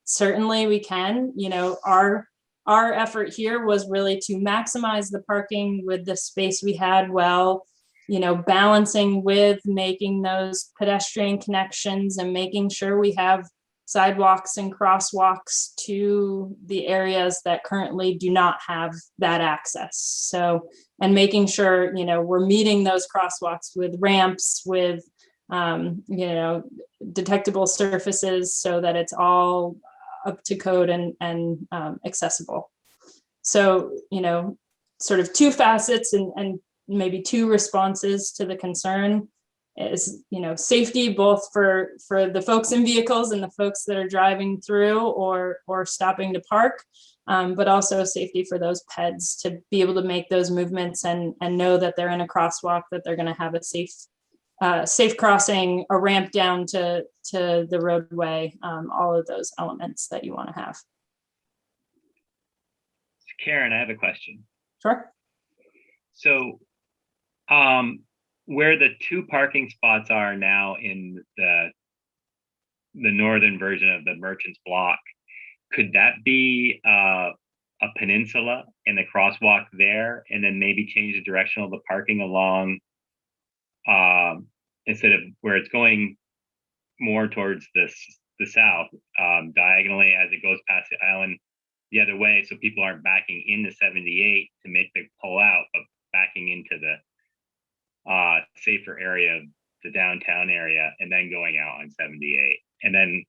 certainly we can. You know, our effort here was really to maximize the parking with the space we had, well, you know, balancing with making those pedestrian connections and making sure we have sidewalks and crosswalks to the areas that currently do not have that access. So, and making sure, you know, we're meeting those crosswalks with ramps, with, you know, detectable surfaces, so that it's all up to code and accessible. So, you know, sort of two facets and maybe two responses to the concern is, you know, safety, both for the folks in vehicles and the folks that are driving through or stopping to park, but also safety for those peds to be able to make those movements and know that they're in a crosswalk, that they're going to have a safe crossing, a ramp down to the roadway, all of those elements that you want to have. Karen, I have a question. Sure. So, where the two parking spots are now in the northern version of the Merchants Block, could that be a peninsula and the crosswalk there, and then maybe change the direction of the parking along, instead of where it's going more towards the south, diagonally as it goes past the island the other way, so people aren't backing into 78 to make the pull out, but backing into the safer area of the downtown area, and then going out on 78, and then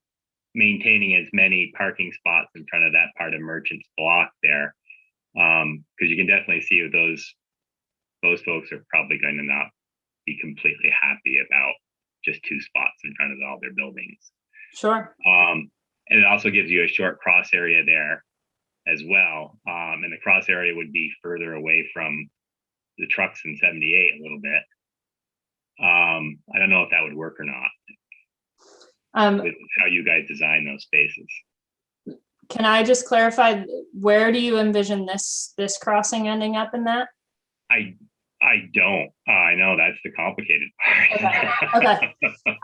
maintaining as many parking spots in front of that part of Merchants Block there, because you can definitely see those folks are probably going to not be completely happy about just two spots in front of all their buildings. Sure. And it also gives you a short cross area there as well, and the cross area would be further away from the trucks in 78 a little bit. I don't know if that would work or not, with how you guys design those spaces. Can I just clarify, where do you envision this crossing ending up in that? I don't. I know that's the complicated part. Okay.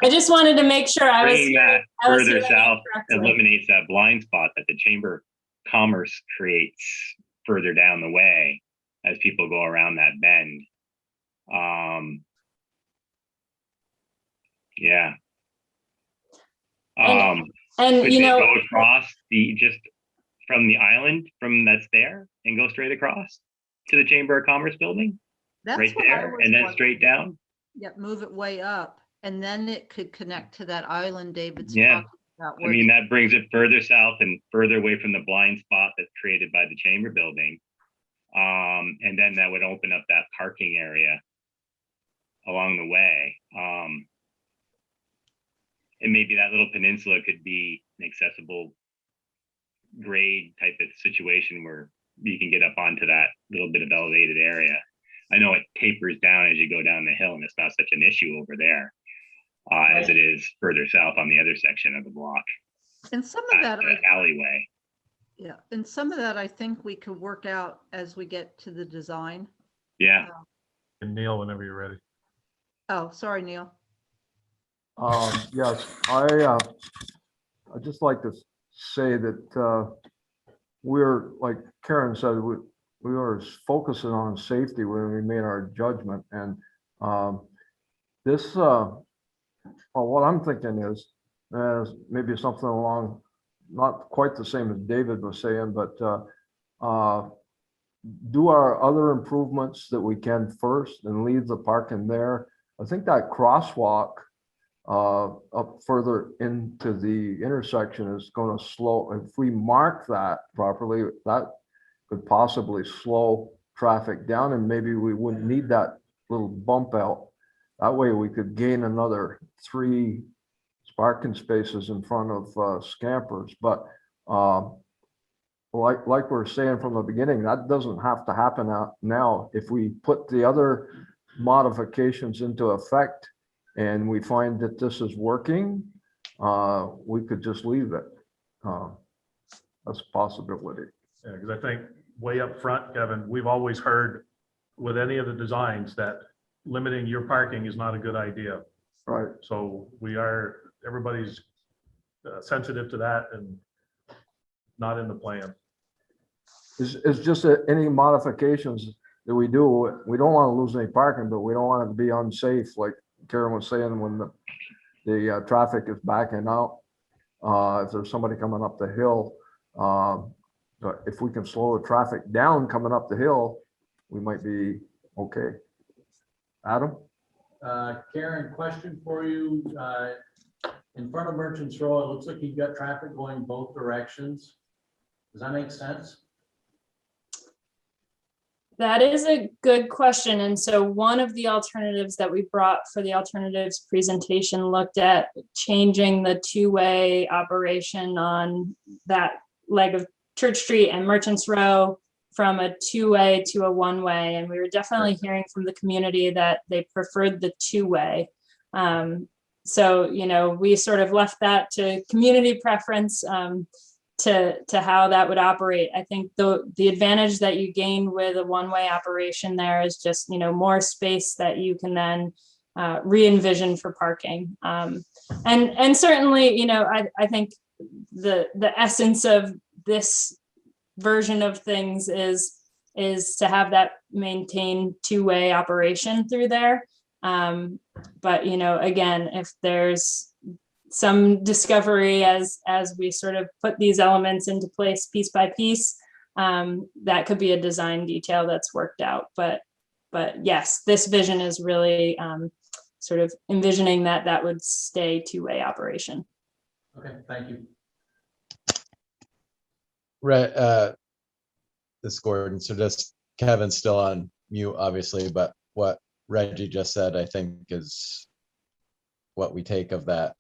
I just wanted to make sure I was Bringing that further south correctly. eliminates that blind spot that the Chamber of Commerce creates further down the way as people go around that bend. Yeah. And Could you they know, go across just from the island that's there and go straight across to the Chamber of Commerce building? That's Right what I there, was and then wondering. straight down? Yep, move it way up, and then it could connect to that island David's Yeah. talking about. I mean, that brings it further south and further away from the blind spot that's created by the Chamber building. And then that would open up that parking area along the way. And maybe that little peninsula could be an accessible grade type of situation where you can get up onto that little bit of elevated area. I know it tapers down as you go down the hill, and it's not such an issue over there as it is further south on the other section of the block. And some of that, alleyway. yeah, and some of that I think we could work out as we get to the design. Yeah. And Neil, whenever you're ready. Oh, sorry, Neil. Yes, I'd just like to say that we're, like Karen said, we were focusing on safety when we made our judgment. And this, well, what I'm thinking is maybe something along, not quite the same as David was saying, but do our other improvements that we can first and leave the parking there. I think that crosswalk up further into the intersection is going to slow. If we mark that properly, that could possibly slow traffic down, and maybe we wouldn't need that little bump out. That way we could gain another 3 parking spaces in front of Scampers, but like we're saying from the beginning, that doesn't have to happen now. If we put the other modifications into effect and we find that this is working, we could just leave it. That's a possibility. Yeah, because I think way up front, Kevin, we've always heard with any of the designs that limiting your parking is not a good idea. Right. So everybody's sensitive to that and not in the plan. It's just that any modifications that we do, we don't want to lose any parking, but we don't want it to be unsafe, like Karen was saying, when the traffic is backing out. If there's somebody coming up the hill, but if we can slow the traffic down coming up the hill, we might be okay. Adam? Karen, question for you. In front of Merchants Row, it looks like you've got traffic going both directions. Does that make sense? That is a good question. And so one of the alternatives that we brought for the alternatives presentation looked at changing the two-way operation on that leg of Church Street and Merchants Row from a two-way to a one-way. And we were definitely hearing from the community that they preferred the two-way. So, you know, we sort of left that to community preference. To how that would operate. I think the advantage that you gain with a one-way operation there is just, you know, more space that you can then re-envision for parking. And certainly, you know, I think the essence of this version of things is to have that maintain two-way operation through there. But, you know, again, if there's some discovery as we sort of put these elements into place piece by piece, that could be a design detail that's worked out. But yes, this vision is really sort of envisioning that would stay two-way operation. Okay, thank you. Right, this is Gordon. So just Kevin's still on mute, obviously, but what Reggie just said, I think, is what we take of that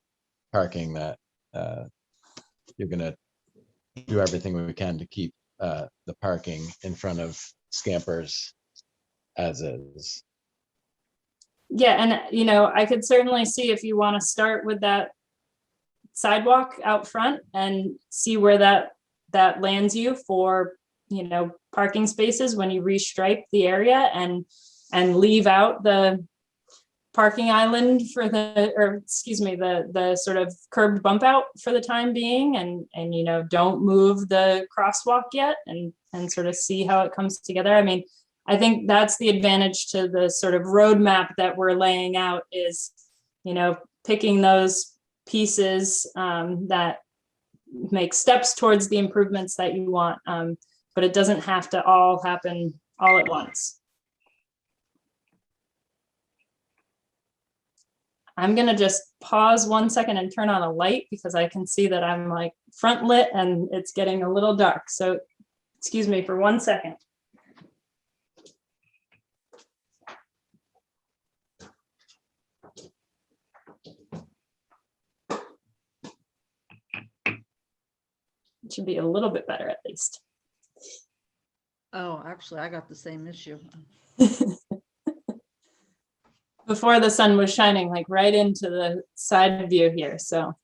parking, that you're gonna do everything we can to keep the parking in front of Scampers as is. Yeah, and you know, I could certainly see if you want to start with that sidewalk out front and see where that lands you for, you know, parking spaces when you restripe the area and leave out the parking island for the sort of curbed bump out for the time being, and you know, don't move the crosswalk yet, and sort of see how it comes together. I mean, I think that's the advantage to the sort of roadmap that we're laying out is, you know, picking those pieces that make steps towards the improvements that you want, but it doesn't have to all happen all at once. I'm gonna just pause 1 second and turn on a light because I can see that I'm like front lit and it's getting a little dark. So excuse me for 1 second. It should be a little bit better at least. Oh, actually, I got the same issue. Before the sun was shining like right into the side view here. So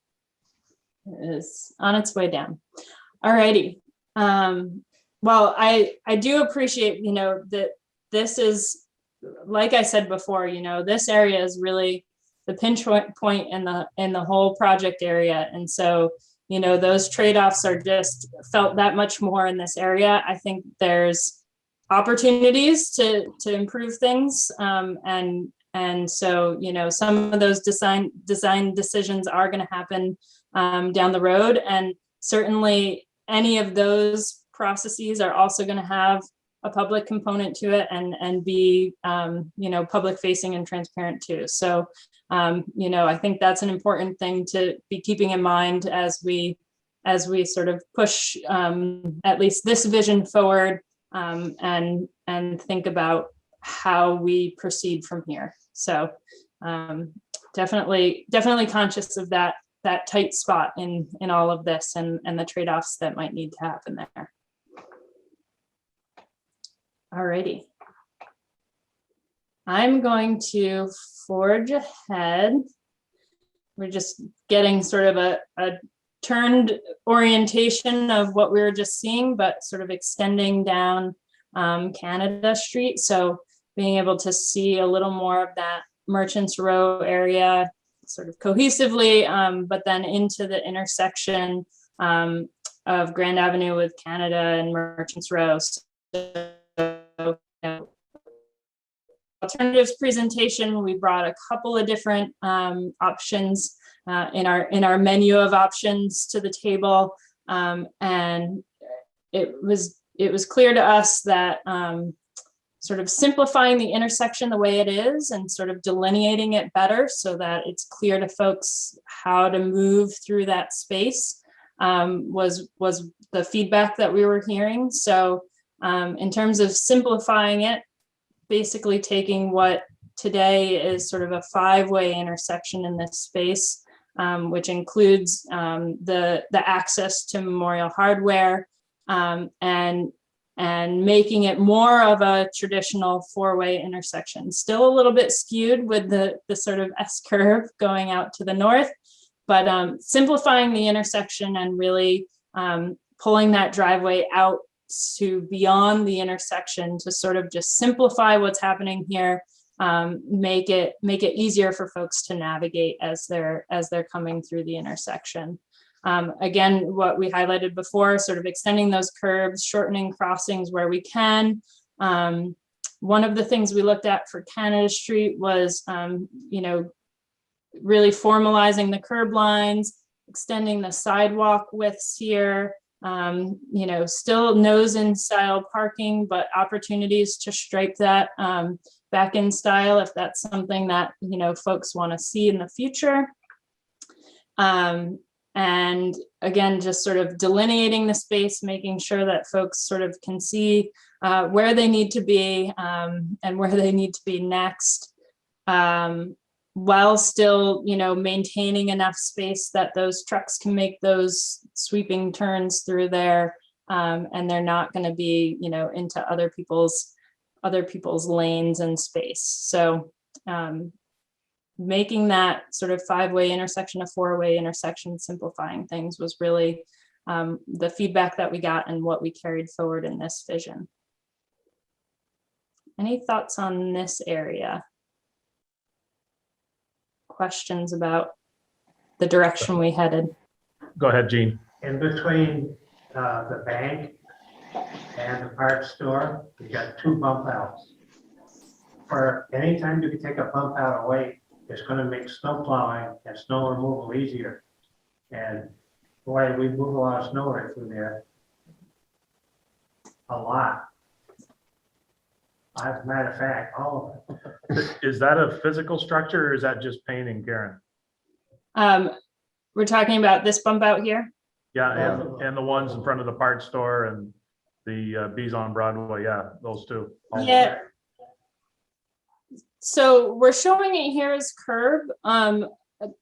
it is on its way down. All righty. Well, I do appreciate, you know, that this is, like I said before, you know, this area is really the pinch point in the whole project area. And so, you know, those trade-offs are just felt that much more in this area. I think there's opportunities to improve things. And so, you know, some of those design decisions are going to happen down the road. And certainly any of those processes are also going to have a public component to it and be, you know, public facing and transparent too. So, you know, I think that's an important thing to be keeping in mind as we sort of push at least this vision forward and think about how we proceed from here. So definitely conscious of that tight spot in all of this and the trade-offs that might need to happen there. Alrighty. I'm going to forge ahead. We're just getting sort of a turned orientation of what we were just seeing, but sort of extending down Canada Street. So being able to see a little more of that Merchants Row area sort of cohesively, but then into the intersection of Grand Avenue with Canada and Merchants Row. So, alternatives presentation, we brought a couple of different options in our menu of options to the table, and it was clear to us that sort of simplifying the intersection the way it is and sort of delineating it better so that it's clear to folks how to move through that space was the feedback that we were hearing. So in terms of simplifying it, basically taking what today is sort of a 5-way intersection in this space, which includes the access to Memorial Hardware, and making it more of a traditional 4-way intersection. Still a little bit skewed with the sort of S-curve going out to the north, but simplifying the intersection and really pulling that driveway out to beyond the intersection to sort of just simplify what's happening here, make it easier for folks to navigate as they're coming through the intersection. Again, what we highlighted before, sort of extending those curbs, shortening crossings where we can. One of the things we looked at for Canada Street was, really formalizing the curb lines, extending the sidewalk widths here, still nose-in style parking, but opportunities to stripe that back in style if that's something that, folks want to see in the future. And again, just sort of delineating the space, making sure that folks sort of can see where they need to be and where they need to be next, while still, maintaining enough space that those trucks can make those sweeping turns through there, and they're not going to be, into other people's lanes and space. So making that sort of 5-way intersection a 4-way intersection, simplifying things was really the feedback that we got and what we carried forward in this vision. Any thoughts on this area? Questions about the direction we headed? Go ahead, Gene. In between the bank and the parts store, you got 2 bump outs. For any time you can take a bump out away, it's going to make snow plowing and snow removal easier. And boy, we move a lot of snow right through there. A lot. As a matter of fact, all of it. Is that a physical structure or is that just painting, Karen? We're talking about this bump out here. Yeah, and the ones in front of the parts store and the Bees on Broadway. Yeah, those 2. Yeah. So we're showing it here as curb.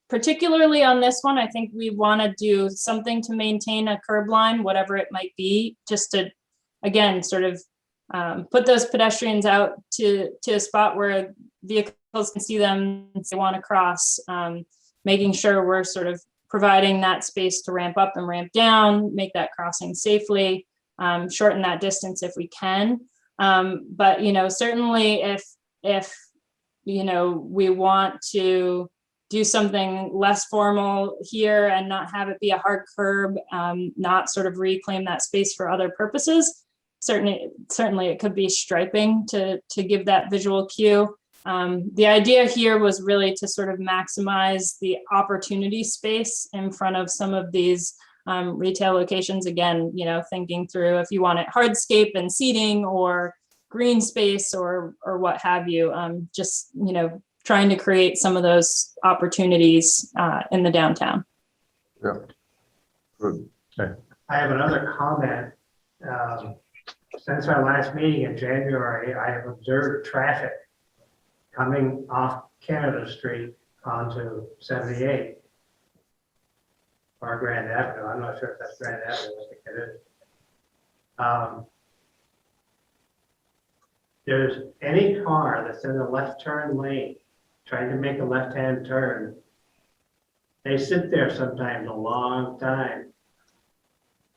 Particularly on this one, I think we want to do something to maintain a curb line, whatever it might be, just to, again, sort of put those pedestrians out to a spot where vehicles can see them if they want to cross, making sure we're sort of providing that space to ramp up and ramp down, make that crossing safely, shorten that distance if we can. But, certainly if we want to do something less formal here and not have it be a hard curb, not sort of reclaim that space for other purposes. Certainly it could be striping to give that visual cue. The idea here was really to sort of maximize the opportunity space in front of some of these retail locations. Again, thinking through if you want it hardscape and seating or green space or what have you, just, trying to create some of those opportunities in the downtown. Yeah. Good. Okay. I have another comment. since our last meeting in January, I have observed traffic coming off Canada Street onto 78 or Grand Avenue. I'm not sure if that's Grand Avenue, I think it is. There's any car that's in the left turn lane trying to make a left-hand turn, they sit there sometimes a long time.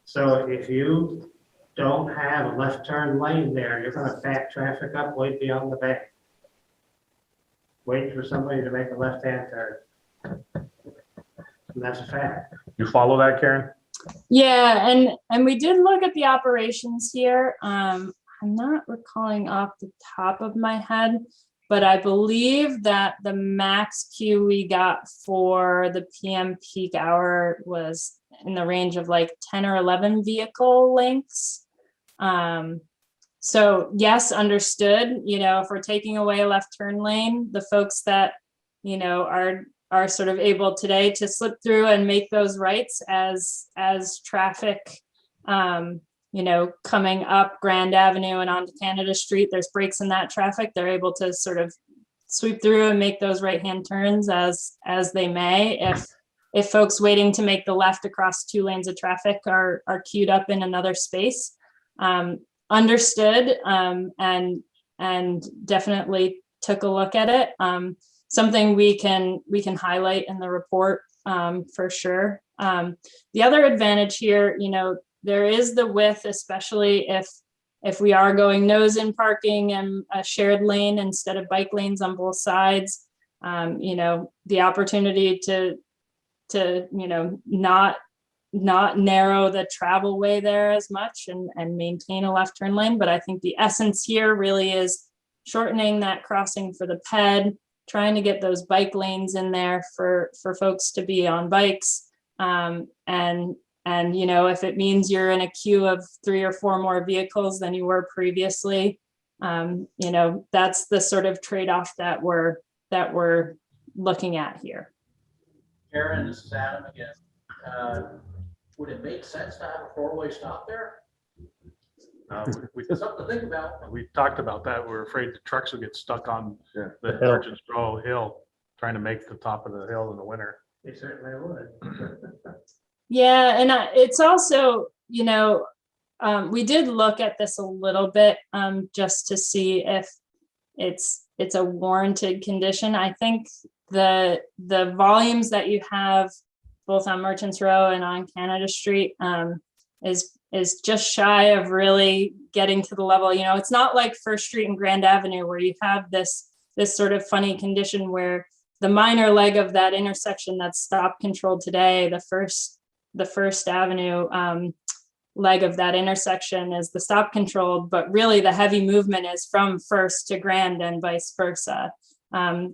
So if you don't have a left turn lane there, you're gonna back traffic up way beyond the bank. Wait for somebody to make a left-hand turn. And that's a fact. You follow that, Karen? Yeah, and we did look at the operations here. I'm not recalling off the top of my head, but I believe that the max queue we got for the PM peak hour was in the range of like 10 or 11 vehicle lengths. So yes, understood, you know, if we're taking away a left turn lane, the folks that, you know, are sort of able today to slip through and make those rights as traffic, you know, coming up Grand Avenue and onto Canada Street, there's breaks in that traffic. They're able to sort of sweep through and make those right-hand turns as they may. If folks waiting to make the left across 2 lanes of traffic are queued up in another space, understood, and definitely took a look at it. Something we can highlight in the report, for sure. The other advantage here, you know, there is the width, especially if we are going nose in parking and a shared lane instead of bike lanes on both sides. You know, the opportunity to you know, not narrow the travel way there as much and maintain a left turn lane. But I think the essence here really is shortening that crossing for the ped, trying to get those bike lanes in there for folks to be on bikes. And you know, if it means you're in a queue of 3 or 4 more vehicles than you were previously, you know, that's the sort of trade-off that we're looking at here. Karen, this is Adam again. Would it make sense to have a 4-way stop there? Something to think about. We talked about that. We're afraid the trucks will get stuck on Yeah. the Merchants Row hill, trying to make the top of the hill in the winter. They certainly would. Yeah, and it's also, you know, we did look at this a little bit just to see if it's a warranted condition. I think the volumes that you have both on Merchants Row and on Canada Street is just shy of really getting to the level, you know, it's not like First Street and Grand Avenue where you have this sort of funny condition where the minor leg of that intersection that's stop controlled today, the First Avenue leg of that intersection is the stop controlled, but really the heavy movement is from First to Grand and vice versa.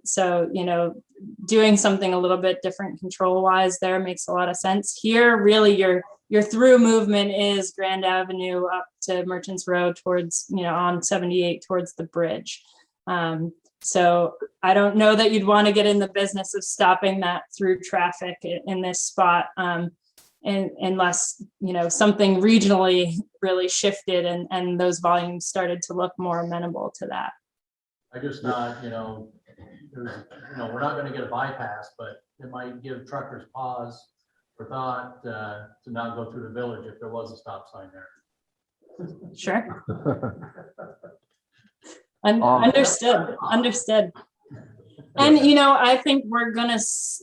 So, you know, doing something a little bit different control wise there makes a lot of sense. Here, really your through movement is Grand Avenue up to Merchants Row towards, you know, on 78 towards the bridge. So I don't know that you'd want to get in the business of stopping that through traffic in this spot. Unless, you know, something regionally really shifted and those volumes started to look more amenable to that. I just thought, you know, we're not going to get a bypass, but it might give truckers pause for thought to not go through the village if there was a stop sign there. Sure. Understood. And, you know, I think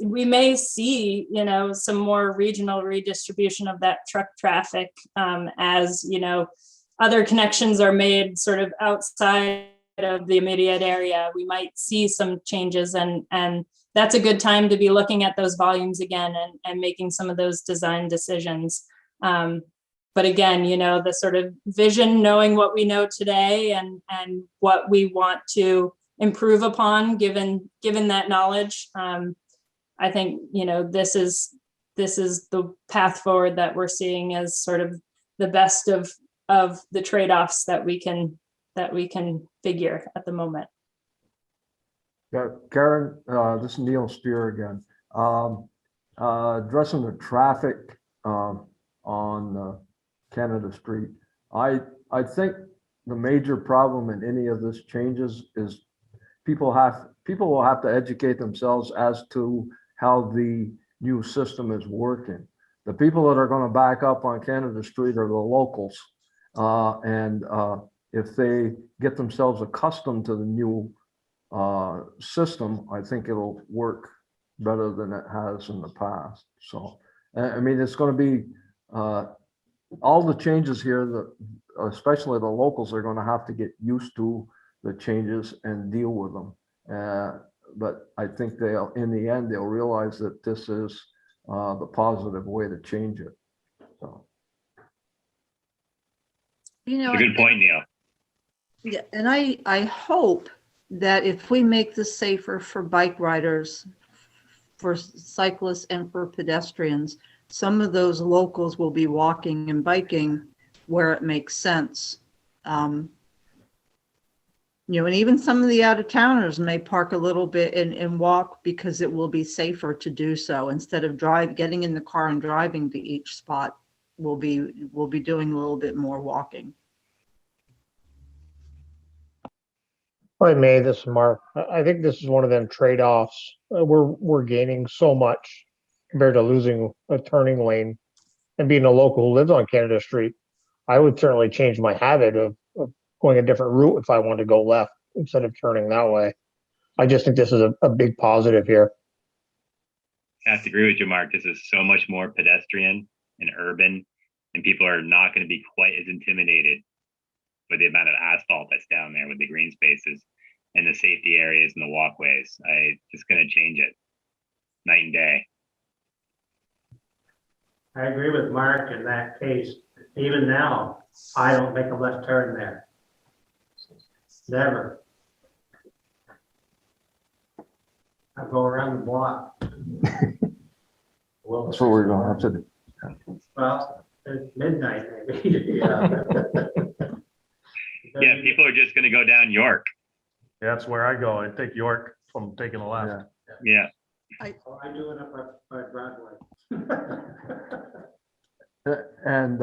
we may see, you know, some more regional redistribution of that truck traffic as, you know, other connections are made sort of outside of the immediate area. We might see some changes and that's a good time to be looking at those volumes again and making some of those design decisions. But again, you know, the sort of vision, knowing what we know today and what we want to improve upon given that knowledge. I think, you know, this is the path forward that we're seeing as sort of the best of the trade-offs that we can figure at the moment. Yeah, Karen, this is Neil Steer again. Addressing the traffic on Canada Street. I think the major problem in any of this changes is people will have to educate themselves as to how the new system is working. The people that are going to back up on Canada Street are the locals. If they get themselves accustomed to the new system, I think it'll work better than it has in the past. So, I mean, it's going to be all the changes here that, especially the locals, are going to have to get used to the changes and deal with them. But I think they'll, in the end, they'll realize that this is the positive way to change it. So. You know, It's a good point, Neil. yeah, and I hope that if we make this safer for bike riders, for cyclists, and for pedestrians, some of those locals will be walking and biking where it makes sense. You know, and even some of the out-of-towners may park a little bit and walk because it will be safer to do so. Instead of getting in the car and driving to each spot, we'll be doing a little bit more walking. Hi, May, this is Mark. I think this is one of them trade-offs. We're gaining so much compared to losing a turning lane. And being a local who lives on Canada Street, I would certainly change my habit of going a different route if I want to go left instead of turning that way. I just think this is a big positive here. I have to agree with you, Mark. This is so much more pedestrian and urban, and people are not going to be quite as intimidated with the amount of asphalt that's down there with the green spaces and the safety areas and the walkways. It's going to change it night and day. I agree with Mark in that case. Even now, I don't make a left turn there. Never. I go around the block. That's what we're going to have to do. Well, it's midnight maybe. Yeah. Yeah, people are just going to go down York. Yeah, that's where I go. I take York from taking a left. Yeah. I do it up by Broadway. And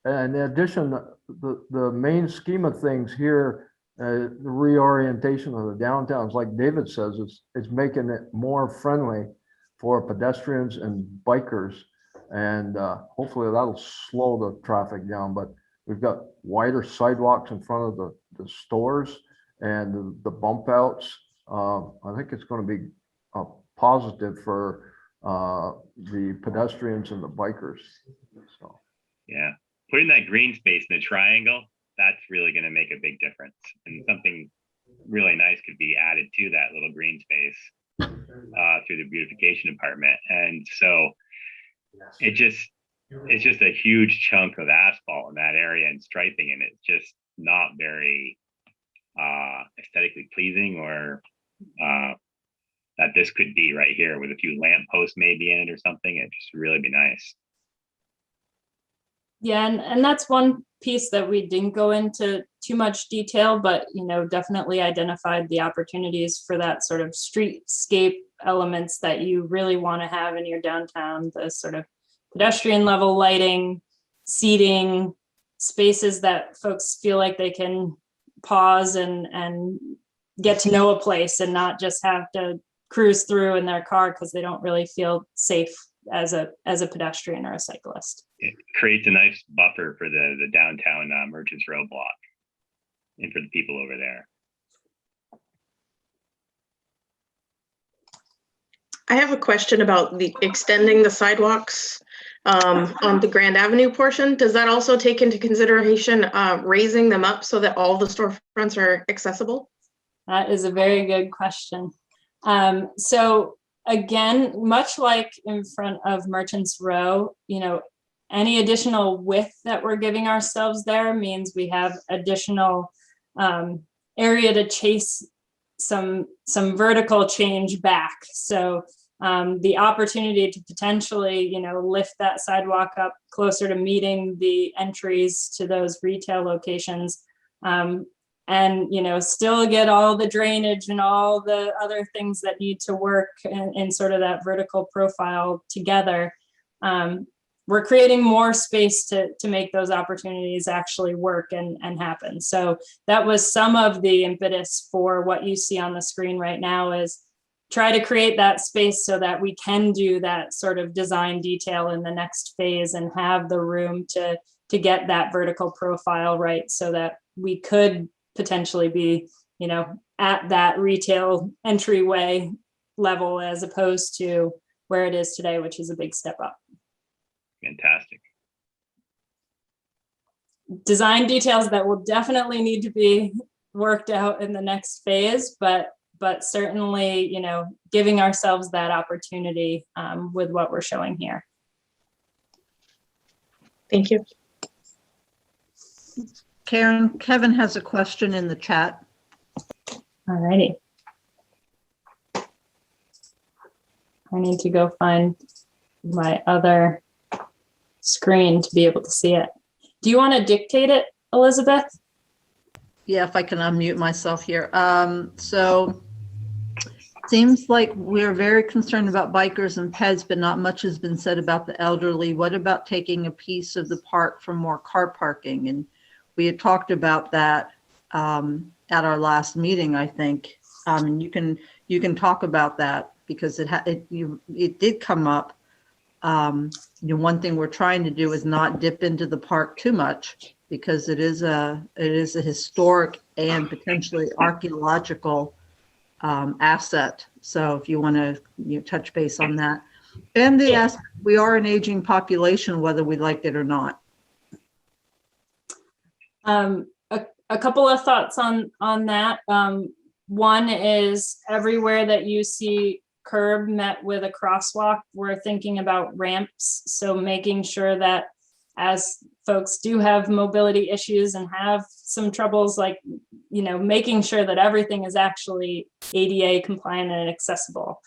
in addition, the main scheme of things here, the reorientation of the downtowns, like David says, it's making it more friendly for pedestrians and bikers. And hopefully that'll slow the traffic down. But we've got wider sidewalks in front of the stores and the bump outs. I think it's going to be a positive for the pedestrians and the bikers. So. Yeah. Putting that green space in the triangle, that's really going to make a big difference. And something really nice could be added to that little green space through the beautification department. And so it's just a huge chunk of asphalt in that area and striping, and it's just not very aesthetically pleasing, or that this could be right here with a few lamp posts maybe in it or something. It'd just really be nice. Yeah, and that's one piece that we didn't go into too much detail, but definitely identified the opportunities for that sort of streetscape elements that you really want to have in your downtown, the sort of pedestrian level lighting, seating, spaces that folks feel like they can pause and get to know a place and not just have to cruise through in their car because they don't really feel safe as a pedestrian or a cyclist. It creates a nice buffer for the downtown Merchants Row block and for the people over there. I have a question about the extending the sidewalks on the Grand Avenue portion. Does that also take into consideration raising them up so that all the storefronts are accessible? That is a very good question. So again, much like in front of Merchants Row, any additional width that we're giving ourselves there means we have additional area to chase some vertical change back. So the opportunity to potentially, lift that sidewalk up closer to meeting the entries to those retail locations, and still get all the drainage and all the other things that need to work in sort of that vertical profile together. we're creating more space to make those opportunities actually work and happen. So that was some of the impetus for what you see on the screen right now, is try to create that space so that we can do that sort of design detail in the next phase and have the room to get that vertical profile right, so that we could potentially be, you know, at that retail entryway level as opposed to where it is today, which is a big step up. Fantastic. Design details that will definitely need to be worked out in the next phase, but certainly, you know, giving ourselves that opportunity with what we're showing here. Thank you. Karen, Kevin has a question in the chat. All righty. I need to go find my other screen to be able to see it. Do you want to dictate it, Elizabeth? Yeah, if I can unmute myself here. So seems like we're very concerned about bikers and pets, but not much has been said about the elderly. What about taking a piece of the park for more car parking? And we had talked about that at our last meeting, I think. And you can talk about that because it did come up. You know, one thing we're trying to do is not dip into the park too much, because it is a historic and potentially archaeological asset. So if you want to touch base on that. And the aspect, we are an aging population, whether we like it or not. A couple of thoughts on that. One is, everywhere that you see curb met with a crosswalk, we're thinking about ramps. So making sure that as folks do have mobility issues and have some troubles, like, you know, making sure that everything is actually ADA compliant and accessible.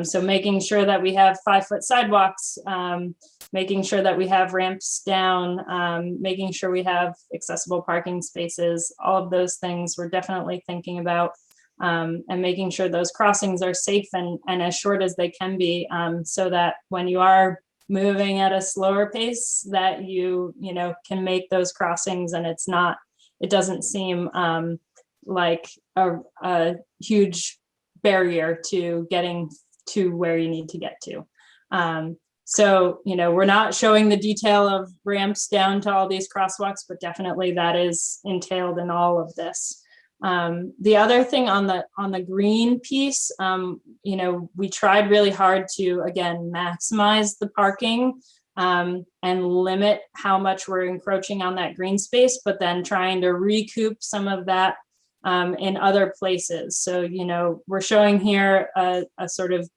So making sure that we have 5-foot sidewalks, making sure that we have ramps down, making sure we have accessible parking spaces, all of those things we're definitely thinking about, and making sure those crossings are safe and as short as they can be, so that when you are moving at a slower pace, that you know, can make those crossings and it doesn't seem like a huge barrier to getting to where you need to get to. So, you know, we're not showing the detail of ramps down to all these crosswalks, but definitely that is entailed in all of this. The other thing on the green piece, you know, we tried really hard to, again, maximize the parking and limit how much we're encroaching on that green space, but then trying to recoup some of that in other places. So, you know, we're showing here a sort of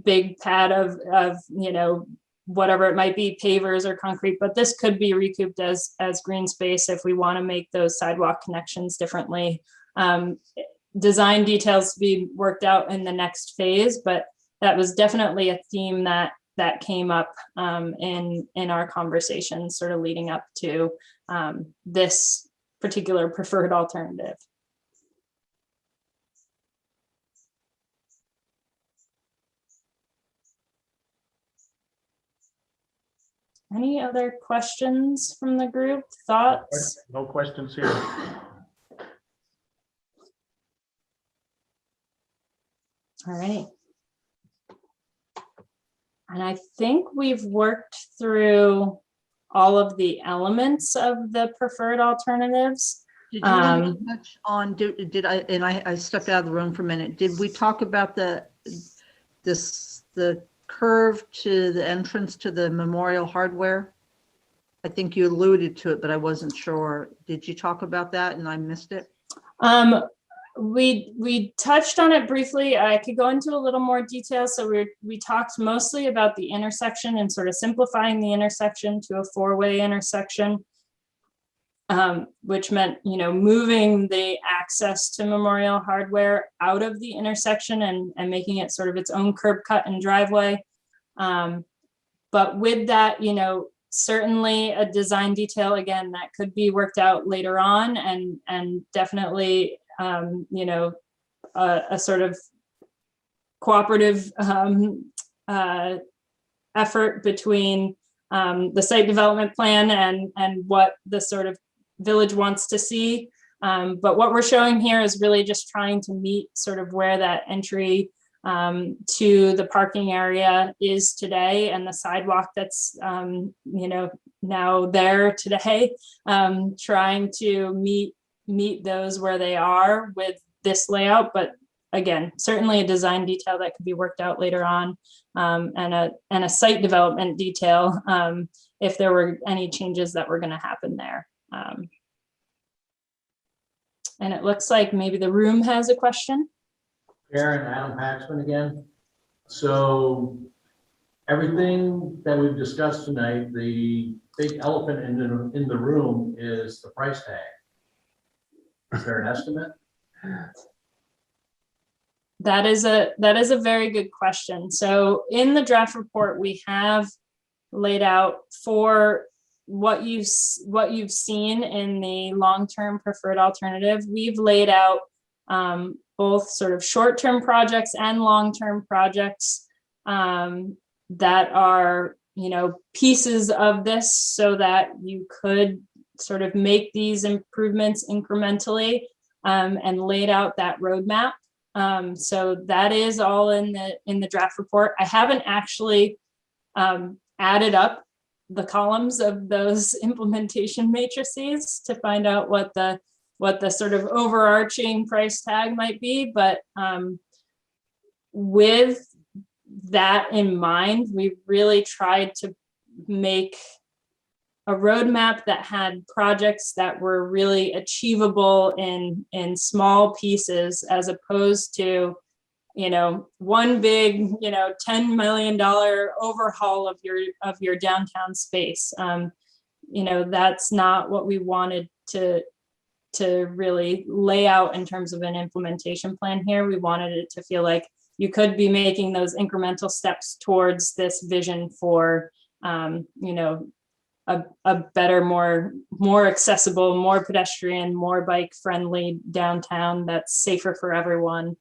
big pad of, you know, whatever it might be, pavers or concrete, but this could be recouped as green space if we want to make those sidewalk connections differently. Design details to be worked out in the next phase, but that was definitely a theme that came up in our conversation sort of leading up to this particular preferred alternative. Any other questions from the group? Thoughts? No questions here. All right. And I think we've worked through all of the elements of the preferred alternatives. Did you want to touch on, did I, and I stepped out of the room for a minute. Did we talk about the curve to the entrance to the Memorial Hardware? I think you alluded to it, but I wasn't sure. Did you talk about that and I missed it? We touched on it briefly. I could go into a little more detail. So we talked mostly about the intersection and sort of simplifying the intersection to a 4-way intersection, which meant, you know, moving the access to Memorial Hardware out of the intersection and making it sort of its own curb cut and driveway. But with that, you know, certainly a design detail, again, that could be worked out later on, and definitely, you know, a sort of cooperative effort between the site development plan and what the sort of village wants to see. But what we're showing here is really just trying to meet sort of where that entry to the parking area is today and the sidewalk that's, now there today, trying to meet those where they are with this layout. But again, certainly a design detail that could be worked out later on, and a site development detail if there were any changes that were going to happen there. And it looks like maybe the room has a question. Karen, Adam Paxman again. So everything that we've discussed tonight, the big elephant in the room is the price tag. Is there an estimate? That is a very good question. So in the draft report, we have laid out for what you've seen in the long-term preferred alternative. We've laid out both sort of short-term projects and long-term projects that are, pieces of this, so that you could sort of make these improvements incrementally, and laid out that roadmap. So that is all in the draft report. I haven't actually added up the columns of those implementation matrices to find out what the sort of overarching price tag might be, but with that in mind, we really tried to make a roadmap that had projects that were really achievable in small pieces, as opposed to, one big, $10 million overhaul of your downtown space. That's not what we wanted to really lay out in terms of an implementation plan here. We wanted it to feel like you could be making those incremental steps towards this vision for, a better, more accessible, more pedestrian, more bike friendly downtown that's safer for everyone,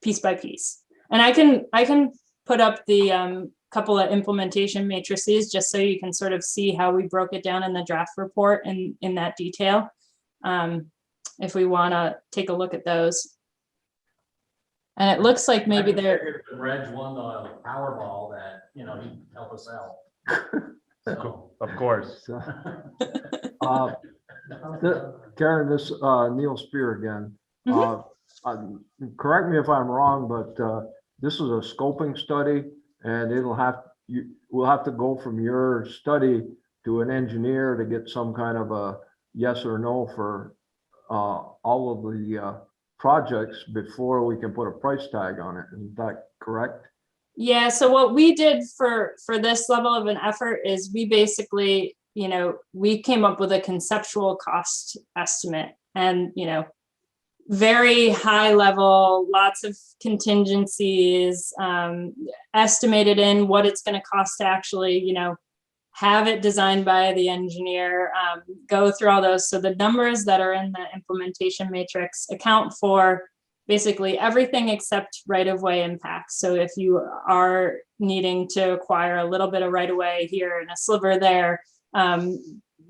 piece by piece. And I can put up the couple of implementation matrices just so you can sort of see how we broke it down in the draft report and in that detail, if we want to take a look at those. And it looks like maybe they're. If Reg won the Powerball, that, he'd help us out. So. Of course. Karen, this Neil Spear again. Correct me if I'm wrong, but this is a scoping study, and we'll have to go from your study to an engineer to get some kind of a yes or no for all of the projects before we can put a price tag on it. Is that correct? Yeah, so what we did for this level of an effort is we basically, we came up with a conceptual cost estimate, and, very high level, lots of contingencies, estimated in what it's going to cost to actually, have it designed by the engineer, go through all those. So the numbers that are in the implementation matrix account for basically everything except right-of-way impacts. So if you are needing to acquire a little bit of right-of-way here and a sliver there,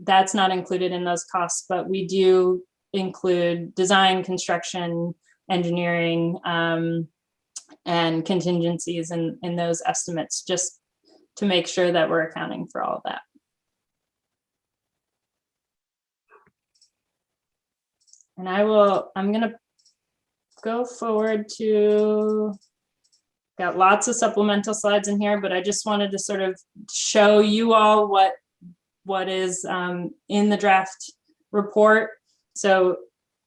that's not included in those costs, but we do include design, construction, engineering, and contingencies in those estimates, just to make sure that we're accounting for all of that. And I'm gonna go forward to, got lots of supplemental slides in here, but I just wanted to sort of show you all what is in the draft report. So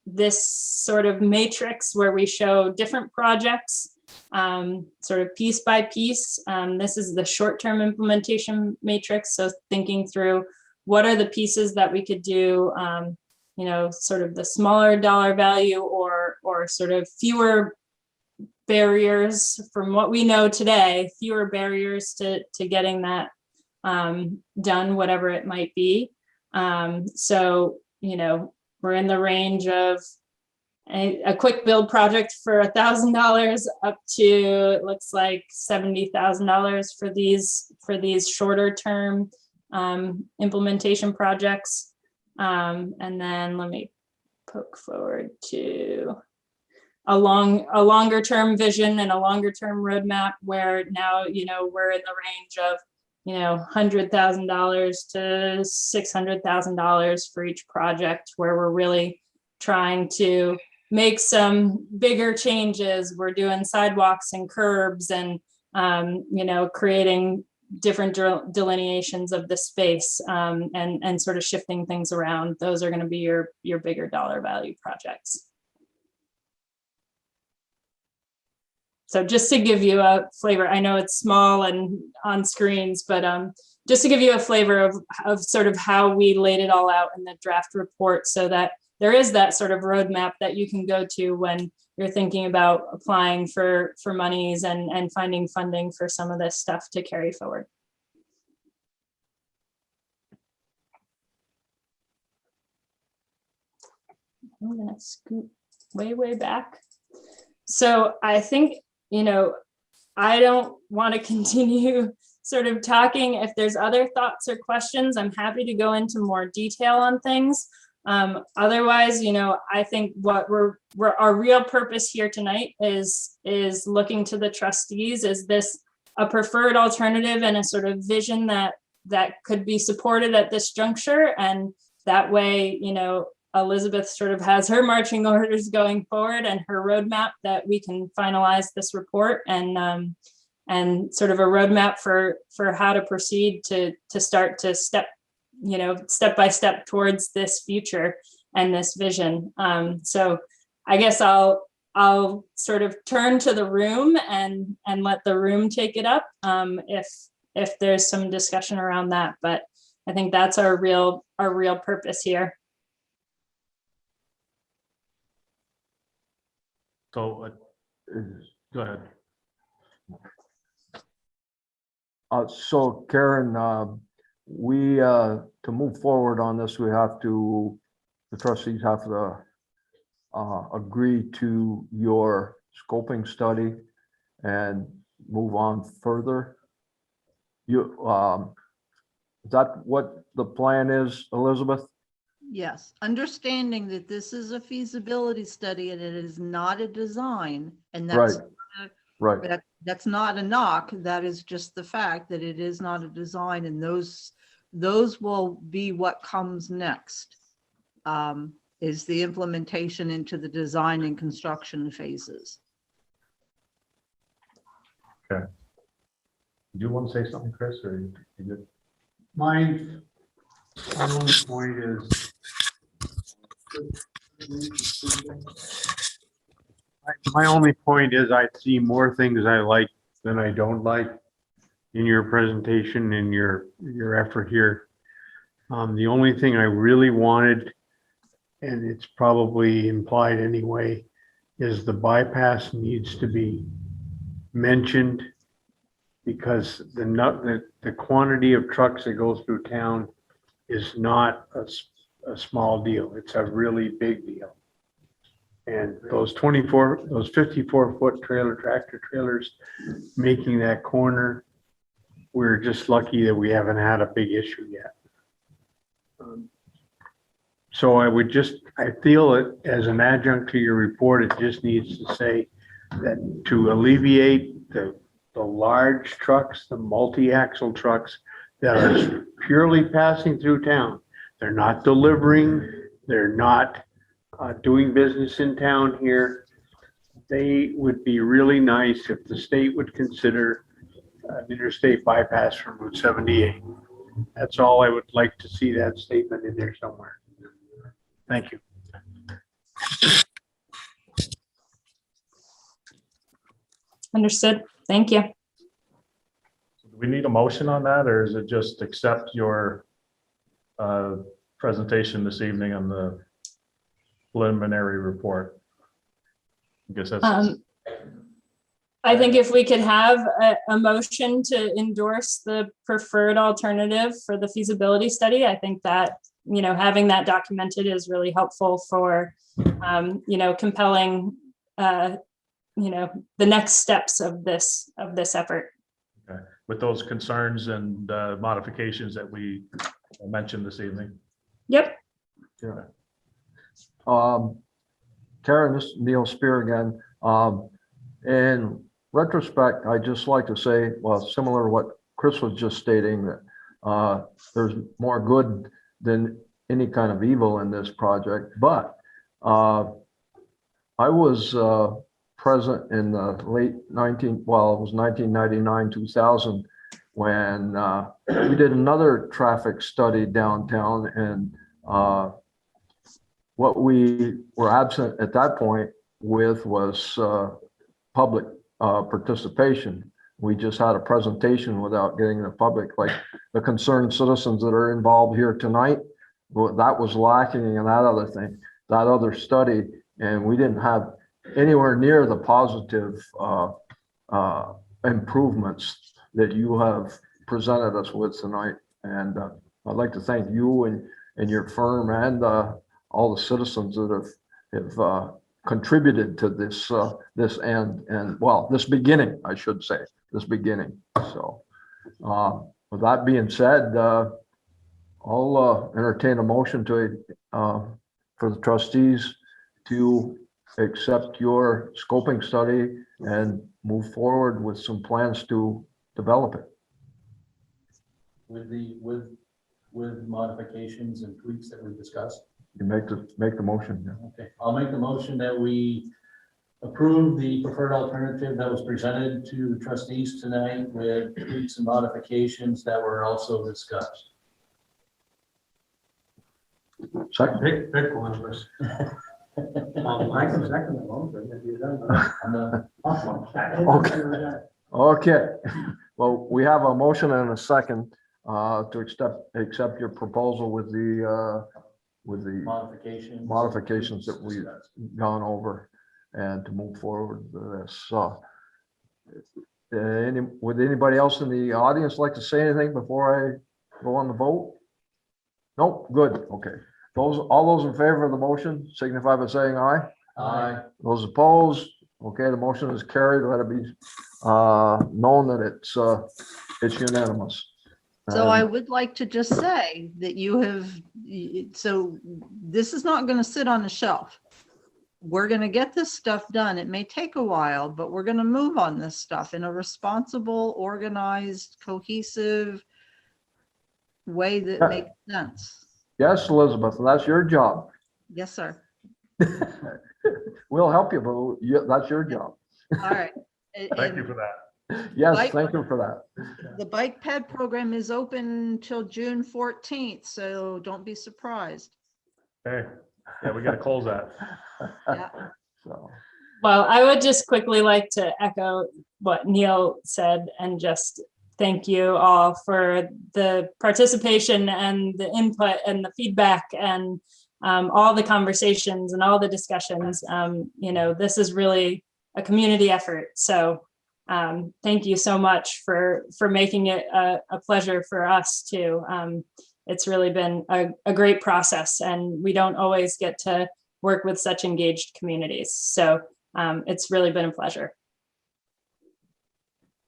this sort of matrix where we show different projects, sort of piece by piece. This is the short-term implementation matrix. So thinking through what are the pieces that we could do, sort of the smaller dollar value or sort of fewer barriers from what we know today, fewer barriers to getting that done, whatever it might be. So, we're in the range of a quick build project for $1,000 up to, it looks like $70,000 for these shorter term implementation projects. And then let me poke forward to a longer term vision and a longer term roadmap where now, we're in the range of, $100,000 to $600,000 for each project, where we're really trying to make some bigger changes. We're doing sidewalks and curbs and, creating different delineations of the space and sort of shifting things around. Those are going to be your bigger dollar value projects. So just to give you a flavor, I know it's small and on screens, but just to give you a flavor of sort of how we laid it all out in the draft report, so that there is that sort of roadmap that you can go to when you're thinking about applying for monies and finding funding for some of this stuff to carry forward. I'm gonna scoot way back. So I think, I don't want to continue sort of talking. If there's other thoughts or questions, I'm happy to go into more detail on things. Otherwise, I think what our real purpose here tonight is looking to the trustees. Is this a preferred alternative and a sort of vision that could be supported at this juncture? And that way, Elizabeth sort of has her marching orders going forward and her roadmap that we can finalize this report and sort of a roadmap for how to proceed to start to step by step towards this future and this vision. So I guess I'll sort of turn to the room and let the room take it up if there's some discussion around that. But I think that's our real purpose here. So go ahead. So Karen, we, to move forward on this, the trustees have to agree to your scoping study and move on further. Is that what the plan is, Elizabeth? Yes, understanding that this is a feasibility study and it is not a design, and that's Right. That's not a knock. That is just the fact that it is not a design, and those will be what comes next. Is the implementation into the design and construction phases. Okay. Do you want to say something, Chris, or you good? My only point is I see more things I like than I don't like in your presentation and your effort here. The only thing I really wanted, and it's probably implied anyway, is the bypass needs to be mentioned, because the quantity of trucks that go through town is not a small deal. It's a really big deal. And those 54-foot tractor trailers making that corner, we're just lucky that we haven't had a big issue yet. So I feel it as an adjunct to your report, it just needs to say that to alleviate the large trucks, the multi-axle trucks that are purely passing through town. They're not delivering, they're not doing business in town here. They would be really nice if the state would consider an interstate bypass from Route 78. That's all I would like to see, that statement in there somewhere. Thank you. Understood. Thank you. Do we need a motion on that, or is it just accept your presentation this evening on the preliminary report? I guess that's. I think if we could have a motion to endorse the preferred alternative for the feasibility study, I think that having that documented is really helpful for, compelling, the next steps of this effort. Okay. With those concerns and modifications that we mentioned this evening. Yep. Yeah. Karen, this is Neil Spear again. In retrospect, I'd just like to say, well, similar to what Chris was just stating, that there's more good than any kind of evil in this project. But I was present in the late it was 1999, 2000, when we did another traffic study downtown, and what we were absent at that point with was public participation. We just had a presentation without getting the public, like the concerned citizens that are involved here tonight. Well, that was lacking in that other study, and we didn't have anywhere near the positive improvements that you have presented us with tonight. And I'd like to thank you and your firm and all the citizens that have contributed to this end, and well, this beginning, I should say, this beginning. So with that being said, I'll entertain a motion for the trustees to accept your scoping study and move forward with some plans to develop it. With modifications and tweaks that we discussed. You make the motion. Yeah. Okay, I'll make the motion that we approve the preferred alternative that was presented to the trustees tonight with tweaks and modifications that were also discussed. Second. Pick one of us. I can second the motion if you're done. Okay. Well, we have a motion and a second to accept your proposal with the modifications that we've gone over, and to move forward with this. Would anybody else in the audience like to say anything before I go on the vote? Nope. Good. Okay. All those in favor of the motion signify by saying aye. Aye. Those opposed? Okay, the motion is carried. Let it be known that it's unanimous. So I would like to just say that so this is not going to sit on the shelf. We're going to get this stuff done. It may take a while, but we're going to move on this stuff in a responsible, organized, cohesive way that makes sense. Yes, Elizabeth, that's your job. Yes, sir. We'll help you, but that's your job. All right. Thank you for that. Yes, thank you for that. The bike ped program is open till June 14th, so don't be surprised. Okay. Yeah, we got to close that. Yeah. So. Well, I would just quickly like to echo what Neil said and just thank you all for the participation and the input and the feedback and all the conversations and all the discussions. This is really a community effort. So thank you so much for making it a pleasure for us too. It's really been a great process, and we don't always get to work with such engaged communities. So it's really been a pleasure.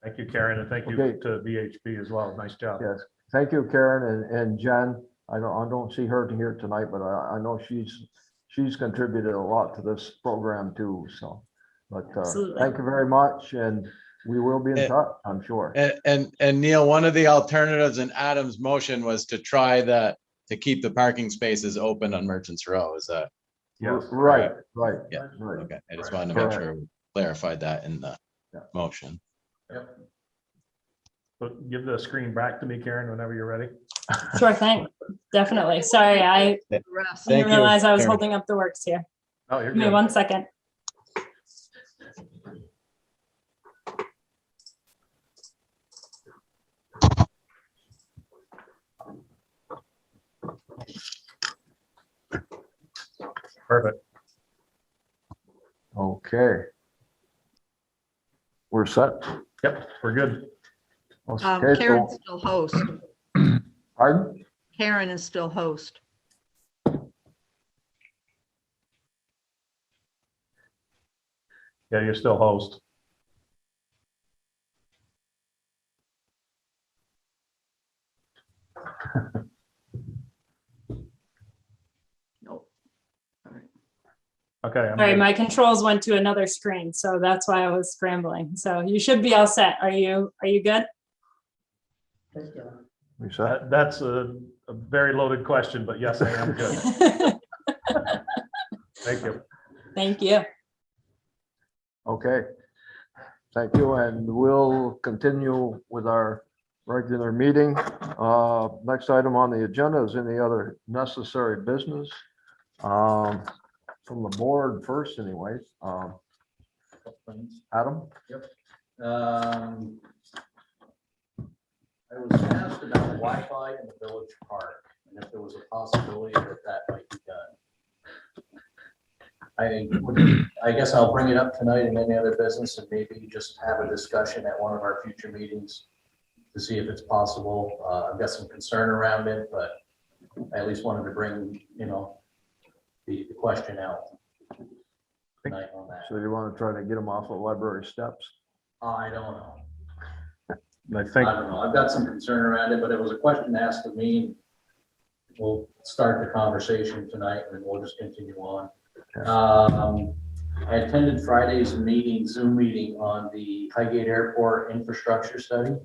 Thank you, Karen, and thank you to VHB as well. Nice job. Yes, thank you, Karen and Jen. I don't see her here tonight, but I know she's contributed a lot to this program too. So, but thank you very much, and we will be in touch, I'm sure. And Neil, one of the alternatives in Adam's motion was to try to keep the parking spaces open on Merchants Row. Is that? Yes. Right. Yeah. Right. Okay. I just wanted to make sure we clarified that in the motion. Yep. But give the screen back to me, Karen, whenever you're ready. Sure thing. Definitely. Sorry, I didn't realize I was holding up the works here. Oh, you're Give me good. 1 second. Perfect. Okay. We're set. Yep, we're good. Okay, Karen's still host. Pardon? Karen is still host. Yeah, you're still host. Nope. All right. Okay. I'm Sorry, good. my controls went to another screen, so that's why I was scrambling. So you should be all set. Are you good? We said, That's a very loaded question, but yes, I am good. Thank you. Thank you. okay. Thank you, and we'll continue with our regular meeting. Next item on the agenda is any other necessary business. From the board first anyway. Adam? I was asked about Wi-Fi in the village park and if there was a possibility that that might be done. I guess I'll bring it up tonight in any other business and maybe just have a discussion at one of our future meetings to see if it's possible. I've got some concern around it, but I at least wanted to bring, the question out tonight on that. So you want to try to get them off the library steps? I don't know. I think, I don't know. I've got some concern around it, but it was a question asked of me. We'll start the conversation tonight and we'll just continue on. I attended Friday's meeting, Zoom meeting on the Highgate Airport infrastructure study.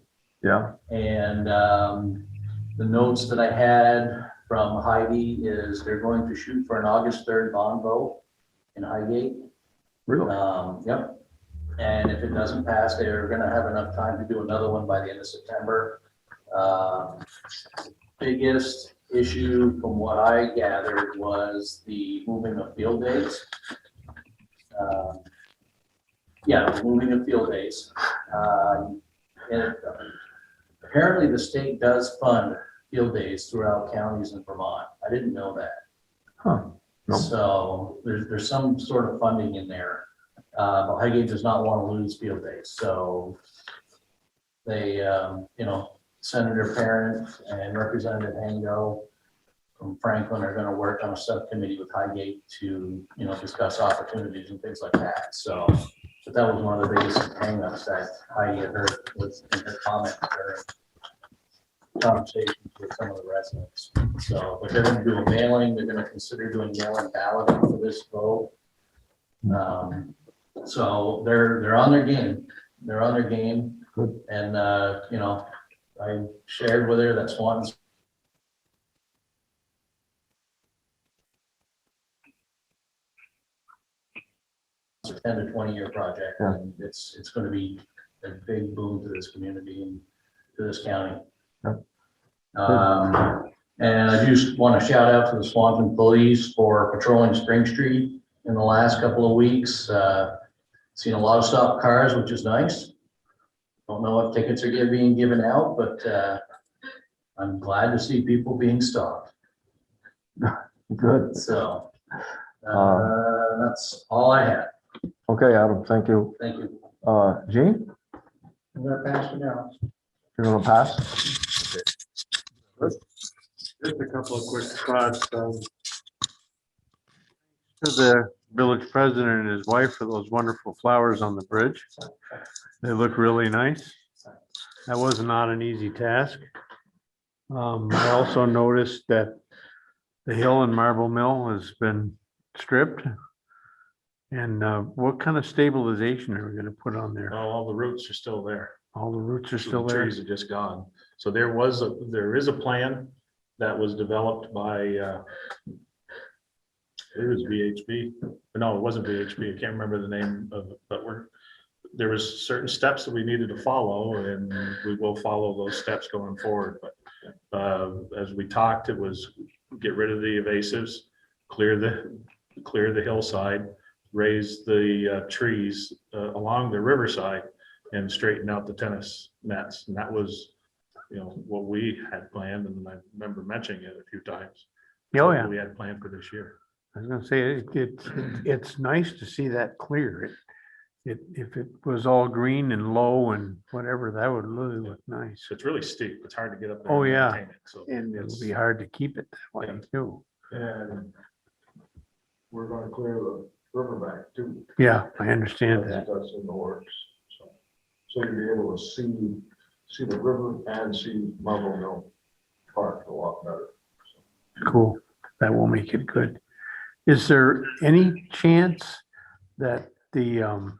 Yeah. And the notes that I had from Heidi is they're going to shoot for an August 3rd bond vote in Highgate. Really? Yep. And if it doesn't pass, they're gonna have enough time to do another one by the end of September. Biggest issue from what I gathered was the moving of field days. Moving of field days. And apparently the state does fund field days throughout counties in Vermont. I didn't know that. Huh. Nope. So there's some sort of funding in there. But Highgate does not want to lose field days, so they, Senator Parent and Representative Hango from Franklin are going to work on a subcommittee with Highgate to, discuss opportunities and things like that. So, but that was one of the biggest hangups that Heidi had heard was in her comments during conversations with some of the residents. So, but they're going to do a mailing. They're going to consider doing mail-in balloting for this vote. So they're on their game. They're on their game. Good. And, I shared with her that Swanton's a 10 to 20-year project, Yeah. and it's going to be a big boom to this community and to this county. Yeah. And I just want to shout out to the Swanton police for patrolling Spring Street in the last couple of weeks. Seen a lot of stopped cars, which is nice. Don't know if tickets are being given out, but I'm glad to see people being stopped. Good. So that's all I had. Okay, Adam, thank you. Thank you. Gene, I'm gonna pass it out. you're gonna pass? Just a couple of quick thoughts. To the village president and his wife for those wonderful flowers on the bridge. They look really nice. That was not an easy task. I also noticed that the hill in Marble Mill has been stripped. And what kind of stabilization are we gonna put on there? all the roots are still there. All the roots are So still the there? trees are just gone. So there is a plan that was developed by, it was VHB. No, it wasn't VHB. I can't remember the name of it, but there was certain steps that we needed to follow, and we will follow those steps going forward. But as we talked, it was get rid of the evasives, clear the hillside, raise the trees along the riverside, and straighten out the tennis nets. And that was, what we had planned, and I remember mentioning it a few times. Oh, yeah. We had planned for this year. I was gonna say, it's nice to see that clear. If it was all green and low and whatever, that would really look nice. It's really steep. It's hard to get up there. Oh, and yeah. maintain it. So And it'll it's, be hard to keep it that way too. And we're gonna clear the riverbank too. Yeah, I understand that. That's in the works. So you'll be able to see the river and see Marble Mill Park a lot better. Cool. That will make it good. Is there any chance that the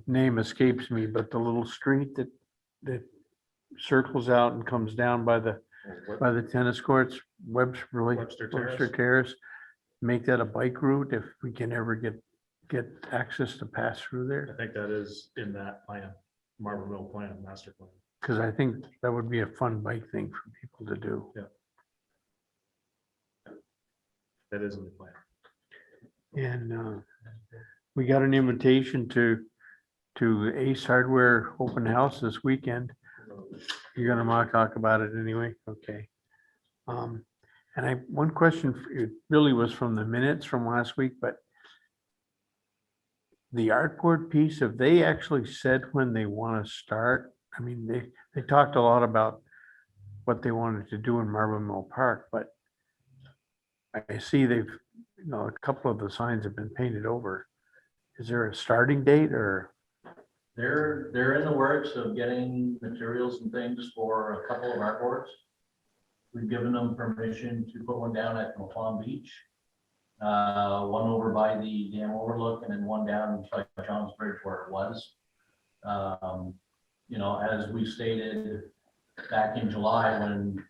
name escapes me, but the little street that circles out and comes down by the tennis courts, Webster Terrace? Terrace, make that a bike route if we can ever get access to pass through I there? think that is in that plan, Marble Mill plan, master plan. Because I think that would be a fun bike thing for people to do. That is in the plan. And we got an invitation to Ace Hardware Open House this weekend. You're gonna talk about it anyway? Okay. And one question, it really was from the minutes from last week, but the artboard piece, have they actually said when they want to start? I mean, they talked a lot about what they wanted to do in Marble Mill Park, but I see they've, a couple of the signs have been painted over. Is there a starting date or? They're in the works of getting materials and things for a couple of artboards. We've given them permission to put one down at Palm Beach, one over by the dam overlook, and then one down by John's Bridge where it was. As we stated back in July when,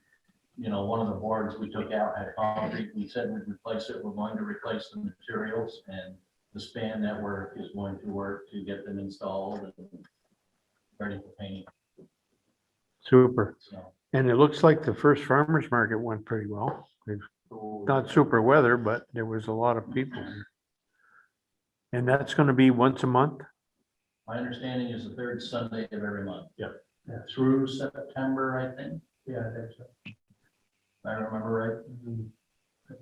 one of the boards we took out had concrete, we said we'd replace it. We're going to replace the materials, and the span network is going to work to get them installed and ready for painting. Super. So, And it looks like the first farmer's market went pretty well. Not super weather, but there was a lot of people here. And that's going to be once a month? my understanding is the third Sunday of every month. Yep. Through September, I think. Yeah, I think so. If I remember right.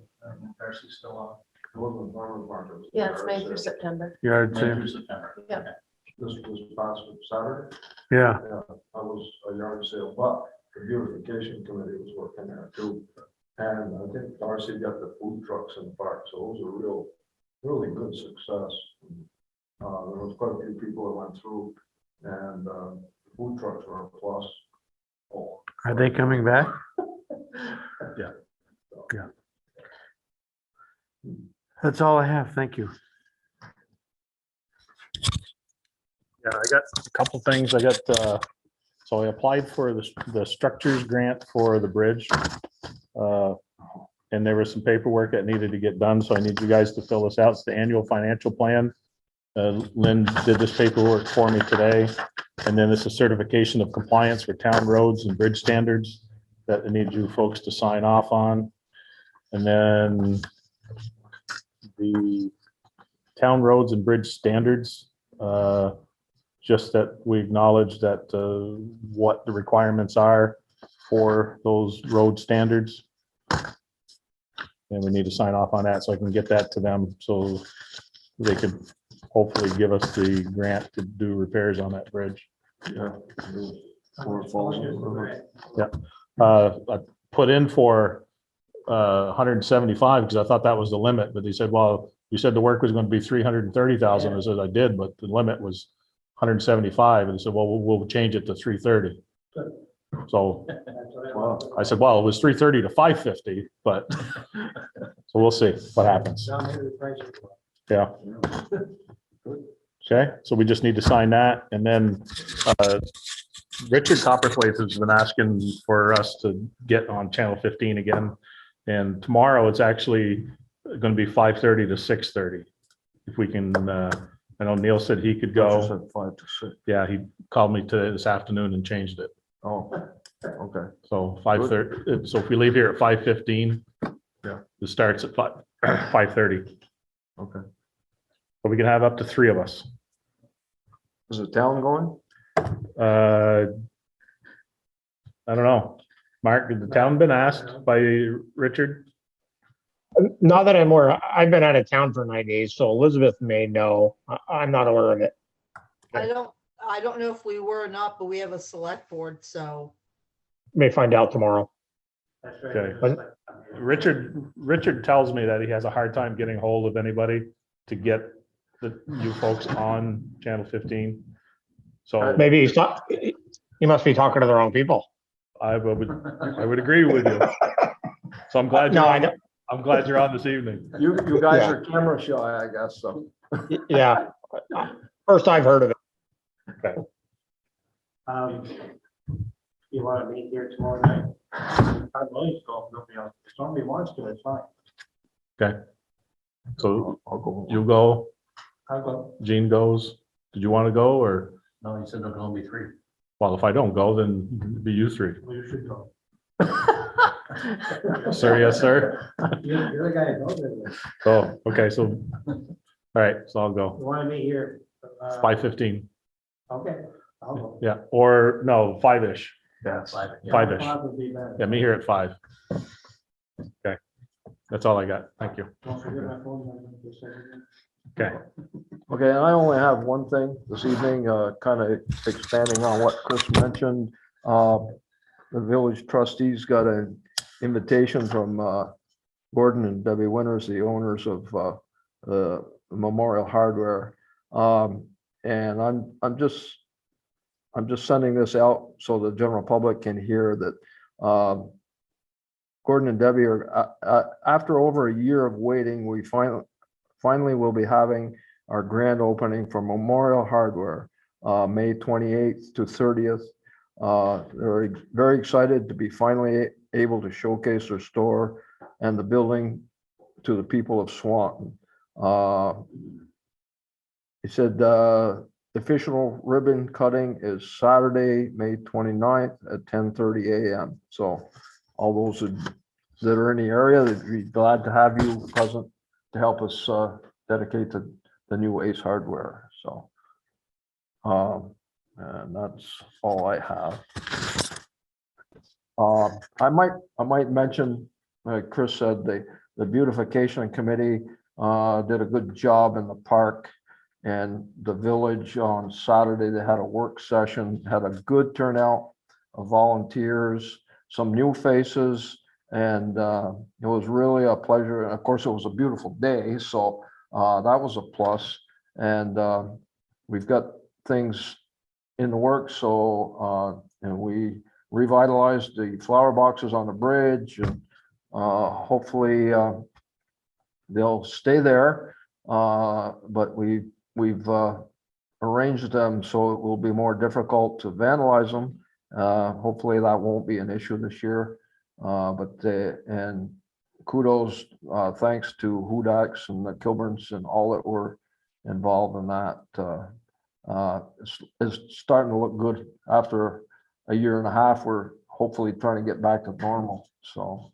Darcy's still on. It wasn't farmer's market. Yeah, it's May through September. Yard May sale. through September. Yeah. Okay. This was past Saturday. Yeah, Yeah, I was a yard sale, but the beautification committee was working there too. And I think Darcy got the food trucks in the park, so it was a really good success. There was quite a few people that went through, and food trucks were a plus. Oh, are they coming back? Yeah. Yeah. That's all I have. Thank you. Yeah, I got a couple things. I got, so I applied for the structures grant for the bridge. And there was some paperwork that needed to get done, so I need you guys to fill this out. It's the annual financial plan. Lynn did this paperwork for me today. And then it's a certification of compliance for town roads and bridge standards that I need you folks to sign off on. And then the town roads and bridge standards, just that we acknowledge that what the requirements are for those road standards. And we need to sign off on that so I can get that to them so they could hopefully give us the grant to do repairs on that bridge. yeah. Yeah. I put in for 175 because I thought that was the limit, but they said, well, you said the work was going to be 330,000. I said, I did, but the limit was 175. And they said, well, we'll change it to 330. So I said, well, it was 330 to 550, but so we'll see what happens. Yeah. Okay, so we just need to sign that, and then Richard Copperthwaite has been asking for us to get on channel 15 again. And tomorrow it's actually going to be 5:30 to 6:30. If we can, I know Neil said he could go. 5 to 6. Yeah, he called me today this afternoon and changed it. Oh, okay. So 5:30, so if we leave here at 5:15. Yeah. It starts at 5:30. Okay. But we can have up to 3 of us. Is the town going? I don't know. Mark, did the town been asked by Richard? Not that I'm aware. I've been out of town for 9 days, so Elizabeth may know. I'm not aware of it. I don't know if we were or not, but we have a select board, so. May find out tomorrow. That's right. Okay. But Richard tells me that he has a hard time getting hold of anybody to get you folks on Channel 15. So Maybe he's not, he must be talking to the wrong people. I would agree with you. So I'm glad No, you're I on. know. I'm glad you're on this evening. You guys Yeah. are camera shy, I guess, so. Yeah. First I've heard of it. You want to meet here tomorrow night? I'm willing to go if nobody else, if somebody wants to, it's fine. Okay. So I'll go. you go, I'll go. Gene goes. Did you want to go or? No, he said there'll only be 3. Well, if I don't go, then it'd be you 3. Well, you should go. Sir, yes, sir. You're the guy that knows it. Oh, okay, so, all right, so I'll go. You want to meet here? 5:15, Okay, I'll go. yeah, or no, 5-ish. Yes. 5-ish. 5 would be better. Yeah, meet here at 5. Okay, that's all I got. Thank you. Don't forget my phone number, just say it again. Okay, Okay, and I only have one thing this evening, kind of expanding on what Chris mentioned. The village trustees got an invitation from Gordon and Debbie Winters, the owners of Memorial Hardware. And I'm just sending this out so the general public can hear that Gordon and Debbie are, after over a year of waiting, we finally will be having our grand opening for Memorial Hardware, May 28th to 30th. They're very excited to be finally able to showcase their store and the building to the people of Swanton. He said the official ribbon cutting is Saturday, May 29th at 10:30 a.m. So all those that are in the area, they'd be glad to have you present to help us dedicate the new Ace Hardware. So and that's all I have. I might mention, Chris said the beautification committee did a good job in the park and the village on Saturday. They had a work session, had a good turnout of volunteers, some new faces, and it was really a pleasure. And of course, it was a beautiful day, so that was a plus. And we've got things in the works, so and we revitalized the flower boxes on the bridge, and hopefully they'll stay there. But we've arranged them so it will be more difficult to vandalize them. Hopefully that won't be an issue this year. And kudos, thanks to Hudax and the Kilburns and all that were involved in that. It's starting to look good after a year and a half. We're hopefully trying to get back to normal. So,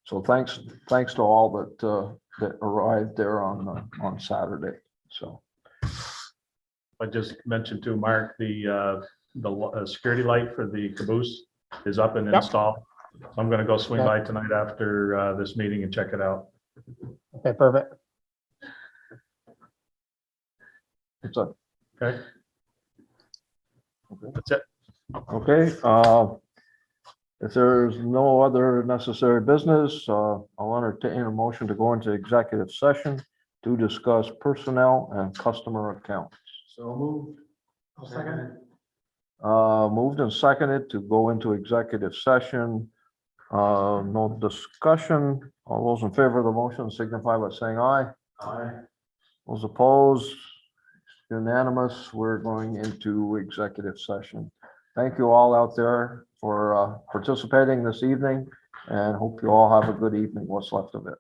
so thanks to all that arrived there on Saturday. So I just mentioned to Mark, the security light for the caboose is up and Yep. installed. So I'm gonna go swing Yep. by tonight after this meeting and check it out. Okay, perfect. it's a, Okay. That's it. okay. If there's no other necessary business, I'll entertain a motion to go into executive session to discuss personnel and customer accounts. So moved. I'll second it. Moved and seconded to go into executive session. No discussion. All those in favor of the motion signify by saying aye. Aye. Those opposed, unanimous. We're going into executive session. Thank you all out there for participating this evening, and hope you all have a good evening, what's left of it.